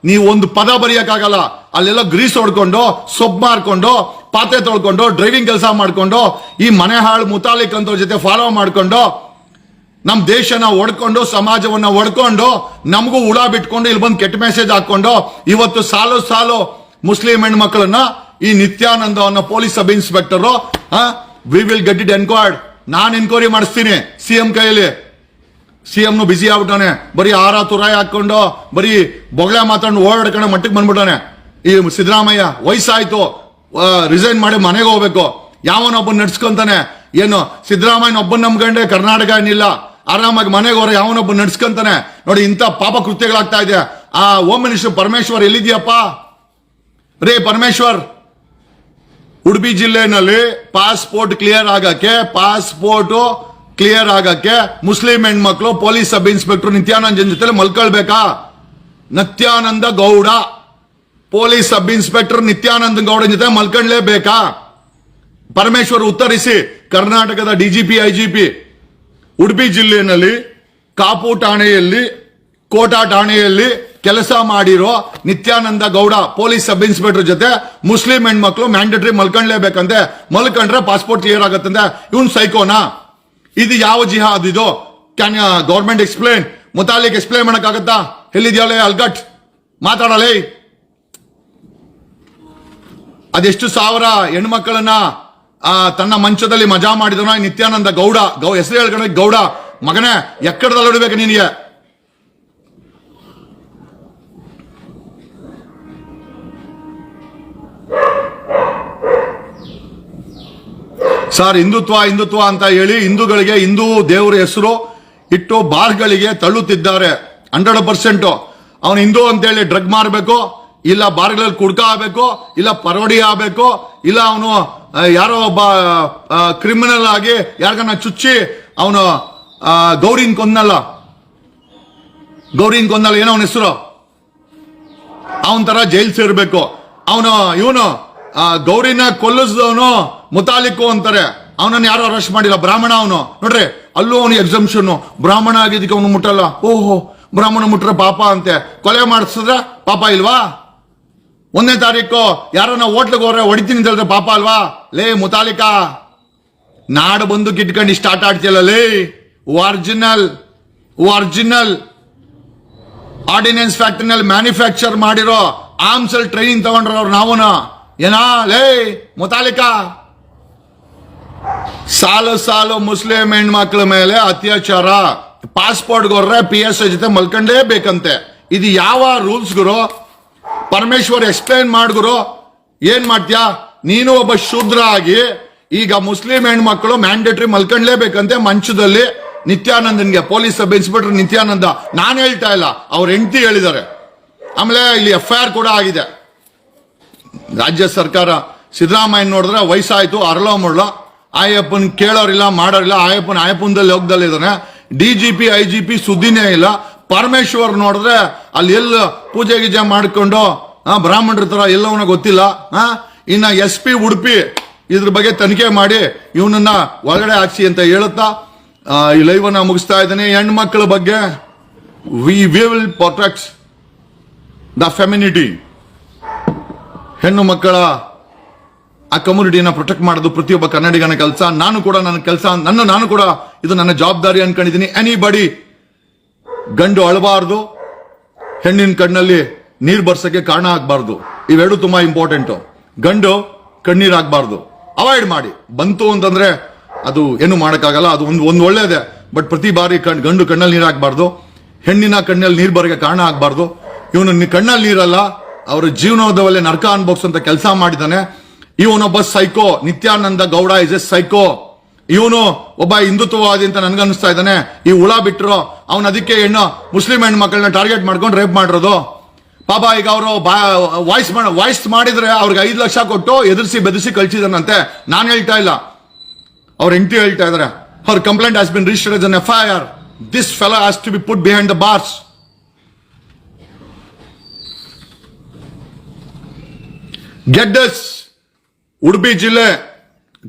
ನೀವು ಒಂದು ಪದ ಬರೆಯಕ್ಕಾಗಲ್ಲ. ಅಲ್ಲೆಲ್ಲ ಗ್ರೀಸ್ ಹೊಡ್ಕೊಂಡು, ಸೊಪ್ಪು ಮಾರ್ಕೊಂಡು, ಪಾತ್ರೆ ತೊಳ್ಕೊಂಡು, ಡ್ರೈವಿಂಗ್ ಕೆಲಸ ಮಾಡ್ಕೊಂಡು, ಈ ಮನೆ ಹಾಳು ಮುತಾಲಿಕ್ ಅಂತ ಜೊತೆ ಫಾಲೋ ಮಾಡ್ಕೊಂಡು, ನಮ್ ದೇಶನ ಒಡ್ಕೊಂಡು, ಸಮಾಜವನ್ನ ಒಡ್ಕೊಂಡು, ನಮಗೂ ಹುಳ ಬಿಟ್ಕೊಂಡು, ಇಲ್ಲಿ ಬಂದು ಕೆಟ್ಟ ಮೆಸೇಜ್ ಹಾಕೊಂಡು, ಇವತ್ತು ಸಾಲು ಮುಸ್ಲಿಂ ಹೆಣ್ಮಕ್ಳನ್ನ ಈ ನಿತ್ಯಾನಂದ ಅನ್ನೋ police sub inspector we will get it enquired. ನಾನು ಎನ್ಕ್ವೈರಿ ಮಾಡಿಸ್ತೀನಿ ಸಿಎಂ ಕೈಯಲ್ಲಿ. ಸಿಎಂ ಬಿಸಿ ಆಗ್ಬಿಟ್ಟಾನೆ. ಬರೀ ತುರಾಯಿ ಹಾಕೊಂಡು, ಬರೀ ಬೊಗಳೆ ಮಾತಾಡು ಓಡಾಡ್ಕೊಂಡು ಮಟ್ಟಿಗೆ ಬಂದ್ಬಿಟ್ಟಾನೆ. ಈ ಸಿದ್ದರಾಮಯ್ಯ ವಯಸ್ಸಾಯ್ತು, ರಿಸೈನ್ ಮಾಡಿ ಮನೆಗೆ ಹೋಗ್ಬೇಕು. ಯಾವನೊಬ್ಬನ್ ನಡ್ಸ್ಕೊಂತಾನೆ? ಏನು ಸಿದ್ದರಾಮಯ್ಯ ಒಬ್ಬನ್ ನಂಬ್ಕೊಂಡೆ ಕರ್ನಾಟಕ ಏನಿಲ್ಲ. ಆರಾಮಾಗಿ ಮನೆಗೆ ಹೋದ್ರೆ ಯಾವನೊಬ್ಬ ನಡ್ಸ್ಕೊಂತಾನೆ. ನೋಡಿ, ಇಂಥ ಪಾಪ ಕೃತ್ಯಗಳಾಗ್ತಾ ಇದೆ. ಆ ಹೋಮ್ ಮಿನಿಸ್ಟರ್ ಪರಮೇಶ್ವರ್ ಎಲ್ಲಿದ್ಯಪ್ಪ? ರೇ ಪರಮೇಶ್ವರ್, ಉಡುಪಿ ಜಿಲ್ಲೆನಲ್ಲಿ ಪಾಸ್ಪೋರ್ಟ್ ಕ್ಲಿಯರ್ ಆಗಕ್ಕೆ ಮುಸ್ಲಿಂ ಹೆಣ್ಮಕ್ಳು ಪೊಲೀಸ್ ಸಬ್ ಇನ್ಸ್ಪೆಕ್ಟರ್ ನಿತ್ಯಾನಂದ ಜೊತೆ ಮಲ್ಕೊಳ್ಬೇಕಾ? Nityananda Gowda police sub inspector Nityananda Gowda ಜೊತೆ ಮಲ್ಕೊಳ್ಳೇಬೇಕಾ? ಪರಮೇಶ್ವರ್ ಉತ್ತರಿಸಿ. ಕರ್ನಾಟಕದ ಡಿಜಿಪಿ ಐಜಿಪಿ ಉಡುಪಿ ಜಿಲ್ಲೆಯಲ್ಲಿ ಕಾಪು ಠಾಣೆಯಲ್ಲಿ, ಕೋಟಾ ಠಾಣೆಯಲ್ಲಿ ಕೆಲಸ ಮಾಡಿರೋ Nityananda Gowda police sub inspector ಜೊತೆ ಮುಸ್ಲಿಂ ಹೆಣ್ಮಕ್ಳು ಮ್ಯಾಂಡೇಟರಿ ಮಲ್ಕೊಂಡ್ಲೇಬೇಕಂತೆ. ಮಲ್ಕೊಂಡ್ರೆ ಪಾಸ್ಪೋರ್ಟ್ ಕ್ಲಿಯರ್ ಆಗತ್ತಂತೆ. ಇವನ್ ಸೈಕೋನಾ? ಇದು ಯಾವ ಜಿಹಾದ್ ಇದು? Can government explain? Muthalik explain ಮಾಡಕ್ಕಾಗತ್ತಾ? ಎಲ್ಲಿದ್ಯಾಳೆ ಹಲ್ಕಟ್? ಮಾತಾಡಲೇ. ಅದೆಷ್ಟು ಸಾವಿರ ಹೆಣ್ಮಕ್ಳನ್ನ ತನ್ನ ಮಂಚದಲ್ಲಿ ಮಜಾ ಮಾಡಿದನ ನಿತ್ಯಾನಂದ ಗೌಡ. ಹೆಸರು ಹೇಳ್ಕೊಂಡ ಗೌಡ ಮಗನೇ, ಎಕ್ಕಡದಲ್ಲಿ ಹೊಡಿಬೇಕು ನಿನಗೆ. ಸರ್, ಹಿಂದುತ್ವ ಅಂತ ಹೇಳಿ ಹಿಂದೂಗಳಿಗೆ, ಹಿಂದೂ ದೇವರ ಹೆಸರು ಇಟ್ಟು ಬಾರ್ಗಳಿಗೆ ತಳ್ಳುತ್ತಿದ್ದಾರೆ. 100%. ಅವನು ಹಿಂದೂ ಅಂತೇಳಿ ಡ್ರಗ್ ಮಾರಬೇಕು, ಇಲ್ಲ ಬಾರ್ಗಳಲ್ಲಿ ಕುಡ್ಕ ಆಗಬೇಕು, ಇಲ್ಲ ಪರೋಡಿ ಆಗಬೇಕು, ಇಲ್ಲ ಅವನು ಯಾರೋ ಒಬ್ಬ ಕ್ರಿಮಿನಲ್ ಆಗಿ ಯಾರಿಗನ್ನ ಚುಚ್ಚಿ ಅವನು ಗೌರಿನ್ ಕೊಂದಲ್ಲ, ಏನೋ ಅವನ ಹೆಸರು, ಅವನ ತರ ಜೈಲ್ ಸೇರ್ಬೇಕು. ಇವನು ಗೌರಿನ ಕೊಲ್ಲಿಸಿದವನು ಮುತಾಲಿಕ್ಕು ಅಂತಾರೆ. ಅವನನ್ನು ಯಾರು ಅರೆಸ್ಟ್ ಮಾಡಿಲ್ಲ. ಬ್ರಾಹ್ಮಣ ಅವನು. ನೋಡ್ರಿ, ಅಲ್ಲೂ ಅವನು ಎಕ್ಸಂಪ್ಷನ್. ಬ್ರಾಹ್ಮಣ ಆಗಿದ್ದಕ್ಕೆ ಅವನು ಮುಟ್ಟಲ್ಲ. ಓಹೋ, ಬ್ರಾಹ್ಮಣ ಮುಟ್ರೆ ಪಾಪ ಅಂತೆ. ಕೊಲೆ ಮಾಡಿಸಿದ್ರೆ ಪಾಪ ಇಲ್ವಾ? 1ನೇ ತಾರೀಕು ಯಾರನ್ನ ಹೋಟ್ಲಿಗೆ ಹೋದ್ರೆ ಹೊಡಿತೀನಿ ಅಂತ ಹೇಳಿದ್ರೆ ಪಾಪ ಅಲ್ವಾ? ಲೇ ಮುತಾಲಿಕ, ನಾಡು ಬಂದು ಕಿಟ್ಕೊಂಡು ಇಷ್ಟ ಆಟ ಆಡ್ತಿಯಲ್ಲ ಲೇ. ಒರಿಜಿನಲ್ ಆರ್ಡಿನೆನ್ಸ್ ಫ್ಯಾಕ್ಟರಿನಲ್ಲಿ ಮ್ಯಾನುಫ್ಯಾಕ್ಚರ್ ಮಾಡಿರೋ ಆರ್ಮ್ಸ್ ಅಲ್ಲಿ ಟ್ರೈನಿಂಗ್ ತಗೊಂಡ್ರವ್ರು ನಾವುನ. ಏನಾ ಲೇ ಮುತಾಲಿಕ? ಸಾಲು ಮುಸ್ಲಿಂ ಹೆಣ್ಮಕ್ಳ ಮೇಲೆ ಅತ್ಯಾಚಾರ. ಪಾಸ್ಪೋರ್ಟ್ ಹೋದ್ರೆ PSI ಜೊತೆ ಮಲ್ಕೊಂಡೇಬೇಕಂತೆ. ಇದು ಯಾವ ರೂಲ್ಸ್ ಗುರು? ಪರಮೇಶ್ವರ್ ಎಕ್ಸ್ಪ್ಲೈನ್ ಮಾಡ್ಗುರು. ಏನ್ ಮಾಡ್ತೀಯಾ ನೀನು? ಒಬ್ಬ ಶೂದ್ರ ಆಗಿ ಈಗ ಮುಸ್ಲಿಂ ಹೆಣ್ಮಕ್ಳು ಮ್ಯಾಂಡೇಟರಿ ಮಲ್ಕೊಂಡ್ಲೇಬೇಕಂತೆ ಮಂಚದಲ್ಲಿ. ನಿತ್ಯಾನಂದನ್ಗೆ, ಪೊಲೀಸ್ ಸಬ್ ಇನ್ಸ್ಪೆಕ್ಟರ್ ನಿತ್ಯಾನಂದ, ನಾನು ಹೇಳ್ತಾ ಇಲ್ಲ, ಅವ್ರ ಹೆಂಡತಿ ಹೇಳಿದ್ದಾರೆ. ಆಮೇಲೆ ಇಲ್ಲಿ FIR ಕೂಡ ಆಗಿದೆ. ರಾಜ್ಯ ಸರ್ಕಾರ ಸಿದ್ದರಾಮಯ್ಯ ನೋಡಿದ್ರೆ ವಯಸ್ಸಾಯ್ತು, ಅರಳೋ ಮುರಳ, ಆಯಪ್ಪನ್ ಕೇಳೋರಿಲ್ಲ ಮಾಡೋರಿಲ್ಲ. ಆಯಪ್ಪನದಲ್ಲಿ ಹೋಗ್ದಲ್ಲಿ ಇದ್ದಾನೆ. DGP IGP ಸುದ್ದಿನೇ ಇಲ್ಲ. ಪರಮೇಶ್ವರ್ ನೋಡಿದ್ರೆ ಅಲ್ಲಿ ಎಲ್ಲ ಪೂಜೆ ಗೀಜೆ ಮಾಡ್ಕೊಂಡು ಬ್ರಾಹ್ಮಣರ ತರ ಎಲ್ಲವನ್ನ ಗೊತ್ತಿಲ್ಲ. ಇನ್ನ SP ಉಡುಪಿ ಇದ್ರ ಬಗ್ಗೆ ತನಿಖೆ ಮಾಡಿ ಇವನನ್ನ ಒಳಗಡೆ ಹಾಕ್ಸಿ ಅಂತ ಹೇಳುತ್ತಾ ಈ ಲೈವ್ ಅನ್ನ ಮುಗಿಸ್ತಾ ಇದ್ದೇನೆ. ಹೆಣ್ಮಕ್ಳ ಬಗ್ಗೆ ವಿ ವಿಲ್ ಪ್ರೊಟೆಕ್ಟ್ ದ ಫೆಮಿನಿಟಿ. ಹೆಣ್ಣು ಮಕ್ಕಳ ಆ ಕಮ್ಯುನಿಟಿನ ಪ್ರೊಟೆಕ್ಟ್ ಮಾಡೋದು ಪ್ರತಿಯೊಬ್ಬ ಕನ್ನಡಿಗನ ಕೆಲಸ. ನಾನು ಕೂಡ ನನ್ನ ಕೆಲಸ ನಾನು ಕೂಡ ಇದು ನನ್ನ ಜವಾಬ್ದಾರಿ ಅನ್ಕೊಂಡಿದ್ದೀನಿ. ಎನಿಬಡಿ ಗಂಡು ಅಳಬಾರ್ದು, ಹೆಣ್ಣಿನ ಕಣ್ಣಲ್ಲಿ ನೀರು ಬರ್ಸಕ್ಕೆ ಕಾರಣ ಆಗ್ಬಾರ್ದು. ಇವೆರಡು ತುಂಬಾ ಇಂಪಾರ್ಟೆಂಟ್. ಗಂಡು ಕಣ್ಣೀರ್ ಆಗ್ಬಾರ್ದು, ಅವಾಯ್ಡ್ ಮಾಡಿ. ಬಂತು ಅಂತಂದ್ರೆ ಅದು ಏನು ಮಾಡಕ್ಕಾಗಲ್ಲ, ಅದು ಒಂದು ಒಳ್ಳೇದೇ. ಬಟ್ ಪ್ರತಿ ಬಾರಿ ಗಂಡು ಕಣ್ಣಲ್ಲಿ ನೀರು ಹಾಕ್ಬಾರ್ದು, ಹೆಣ್ಣಿನ ಕಣ್ಣಲ್ಲಿ ನೀರು ಬರೋಕೆ ಕಾರಣ ಆಗ್ಬಾರ್ದು. ಇವನು ಕಣ್ಣಲ್ಲಿ ನೀರಲ್ಲ, ಅವರ ಜೀವನದಲ್ಲೇ ನರಕ ಅನ್ಭವಿಸುವಂತ ಕೆಲಸ ಮಾಡಿದ್ದಾನೆ. ಇವನೊಬ್ಬ psycho. Nityananda Gowda is a psycho. ಇವನು ಒಬ್ಬ ಹಿಂದುತ್ವವಾದಿ ಅಂತ ನನ್ಗನ್ನಿಸ್ತಾ ಇದ್ದಾನೆ. ಈ ಹುಳ ಬಿಟ್ಟರು ಅವನ ಅದಕ್ಕೆ ಮುಸ್ಲಿಂ ಹೆಣ್ಮಕ್ಳನ್ನ ಟಾರ್ಗೆಟ್ ಮಾಡ್ಕೊಂಡು ರೇಪ್ ಮಾಡಿರೋದು. ಪಾಪ ಈಗ ಅವರು ವಾಯ್ಸ್ ಮಾಡಿದ್ರೆ ಅವ್ರಿಗೆ 5 ಲಕ್ಷ ಕೊಟ್ಟು ಎದುರಿಸಿ ಬೆದರಿಸಿ ಕಳ್ಸಿದಾನಂತೆ. ನಾನು ಹೇಳ್ತಾ ಇಲ್ಲ, ಅವ್ರ ಹೆಂಡತಿ ಹೇಳ್ತಾ ಇದಾರೆ. ಅವ್ರ complaint has been registered as an FIR. This fellow has to be put behind the bars. Get this. Udupi ಜಿಲ್ಲೆ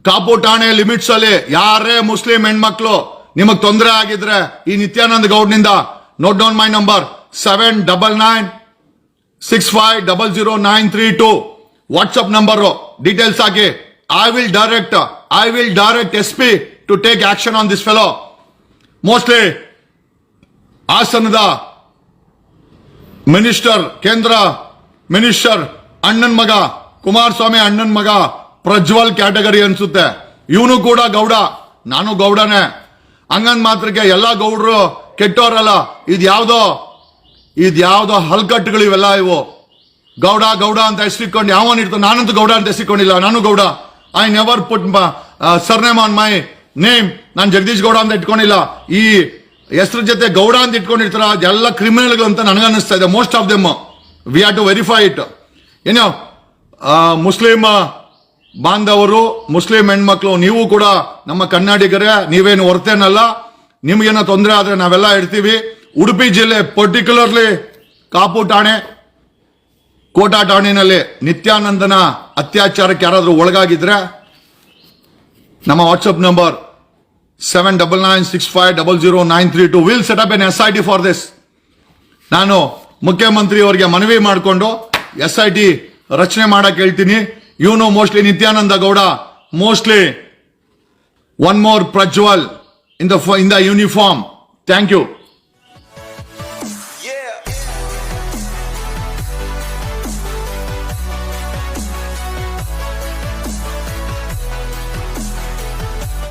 ಕಾಪು ಠಾಣೆ ಲಿಮಿಟ್ಸ್ ಅಲ್ಲಿ ಯಾರೇ ಮುಸ್ಲಿಂ ಹೆಣ್ಮಕ್ಳು ನಿಮಗ್ ತೊಂದರೆ ಆಗಿದ್ರೆ ಈ ನಿತ್ಯಾನಂದ ಗೌಡ್ನಿಂದ note down my number 7996500932 WhatsApp number details ಹಾಕಿ. I will direct SP to take action on this fellow. Mostly ಹಾಸನದ ಮಿನಿಸ್ಟರ್, ಕೇಂದ್ರ ಮಿನಿಸ್ಟರ್ ಅಣ್ಣನ್ ಮಗ, ಕುಮಾರಸ್ವಾಮಿ ಅಣ್ಣನ್ ಮಗ ಪ್ರಜ್ವಲ್ ಕ್ಯಾಟಗರಿ ಅನ್ಸುತ್ತೆ. ಇವನು ಕೂಡ ಗೌಡ, ನಾನು ಗೌಡನೇ. ಹಂಗಂದ್ ಮಾತ್ರಕ್ಕೆ ಎಲ್ಲಾ ಗೌಡರು ಕೆಟ್ಟೋರಲ್ಲ. ಇದ್ಯಾವ್ದೋ ಹಲ್ಕಟ್ಟುಗಳು ಇವೆಲ್ಲ. ಇವು ಗೌಡ ಅಂತ ಹೆಸರಿಕೊಂಡು ಯಾವನಿರ್ತಾನೆ. ನಾನಂತೂ ಗೌಡ ಅಂತ ಹೆಸರಿಕೊಂಡಿಲ್ಲ, ನಾನು Gowda. I never put surname on my name. ನಾನು ಜಗದೀಶ್ ಗೌಡ ಅಂತ ಇಟ್ಕೊಂಡಿಲ್ಲ. ಈ ಹೆಸರು ಜೊತೆ ಗೌಡ ಅಂತ ಇಟ್ಕೊಂಡಿರ್ತಾರ ಅದೆಲ್ಲ ಕ್ರಿಮಿನಲ್ಗಳು ಅಂತ ನನಗನ್ನಿಸ್ತಾ ಇದೆ. Most of them we have to verify it. ಏನೋ ಮುಸ್ಲಿಂ ಬಾಂಧವರು, ಮುಸ್ಲಿಂ ಹೆಣ್ಮಕ್ಳು, ನೀವು ಕೂಡ ನಮ್ಮ ಕನ್ನಡಿಗರೇ. ನೀವೇನು ಹೊರತೇನಲ್ಲ. ನಿಮ್ಗೇನೋ ತೊಂದರೆ ಆದ್ರೆ ನಾವೆಲ್ಲ ಇರ್ತೀವಿ. ಉಡುಪಿ ಜಿಲ್ಲೆ ಪರ್ಟಿಕ್ಯುಲರ್ಲಿ ಕಾಪು ಠಾಣೆ, ಕೋಟಾ ಠಾಣೆನಲ್ಲಿ ನಿತ್ಯಾನಂದನ ಅತ್ಯಾಚಾರಕ್ಕೆ ಯಾರಾದ್ರೂ ಒಳಗಾಗಿದ್ರೆ ನಮ್ಮ WhatsApp number 7996500932 will set up N SIT for this. ನಾನು ಮುಖ್ಯಮಂತ್ರಿ ಅವರಿಗೆ ಮನವಿ ಮಾಡಿಕೊಂಡು SIT ರಚನೆ ಮಾಡಕ್ ಹೇಳ್ತೀನಿ. ಇವನು mostly Nityananda Gowda, mostly one more Prajwal in the uniform. Thank you.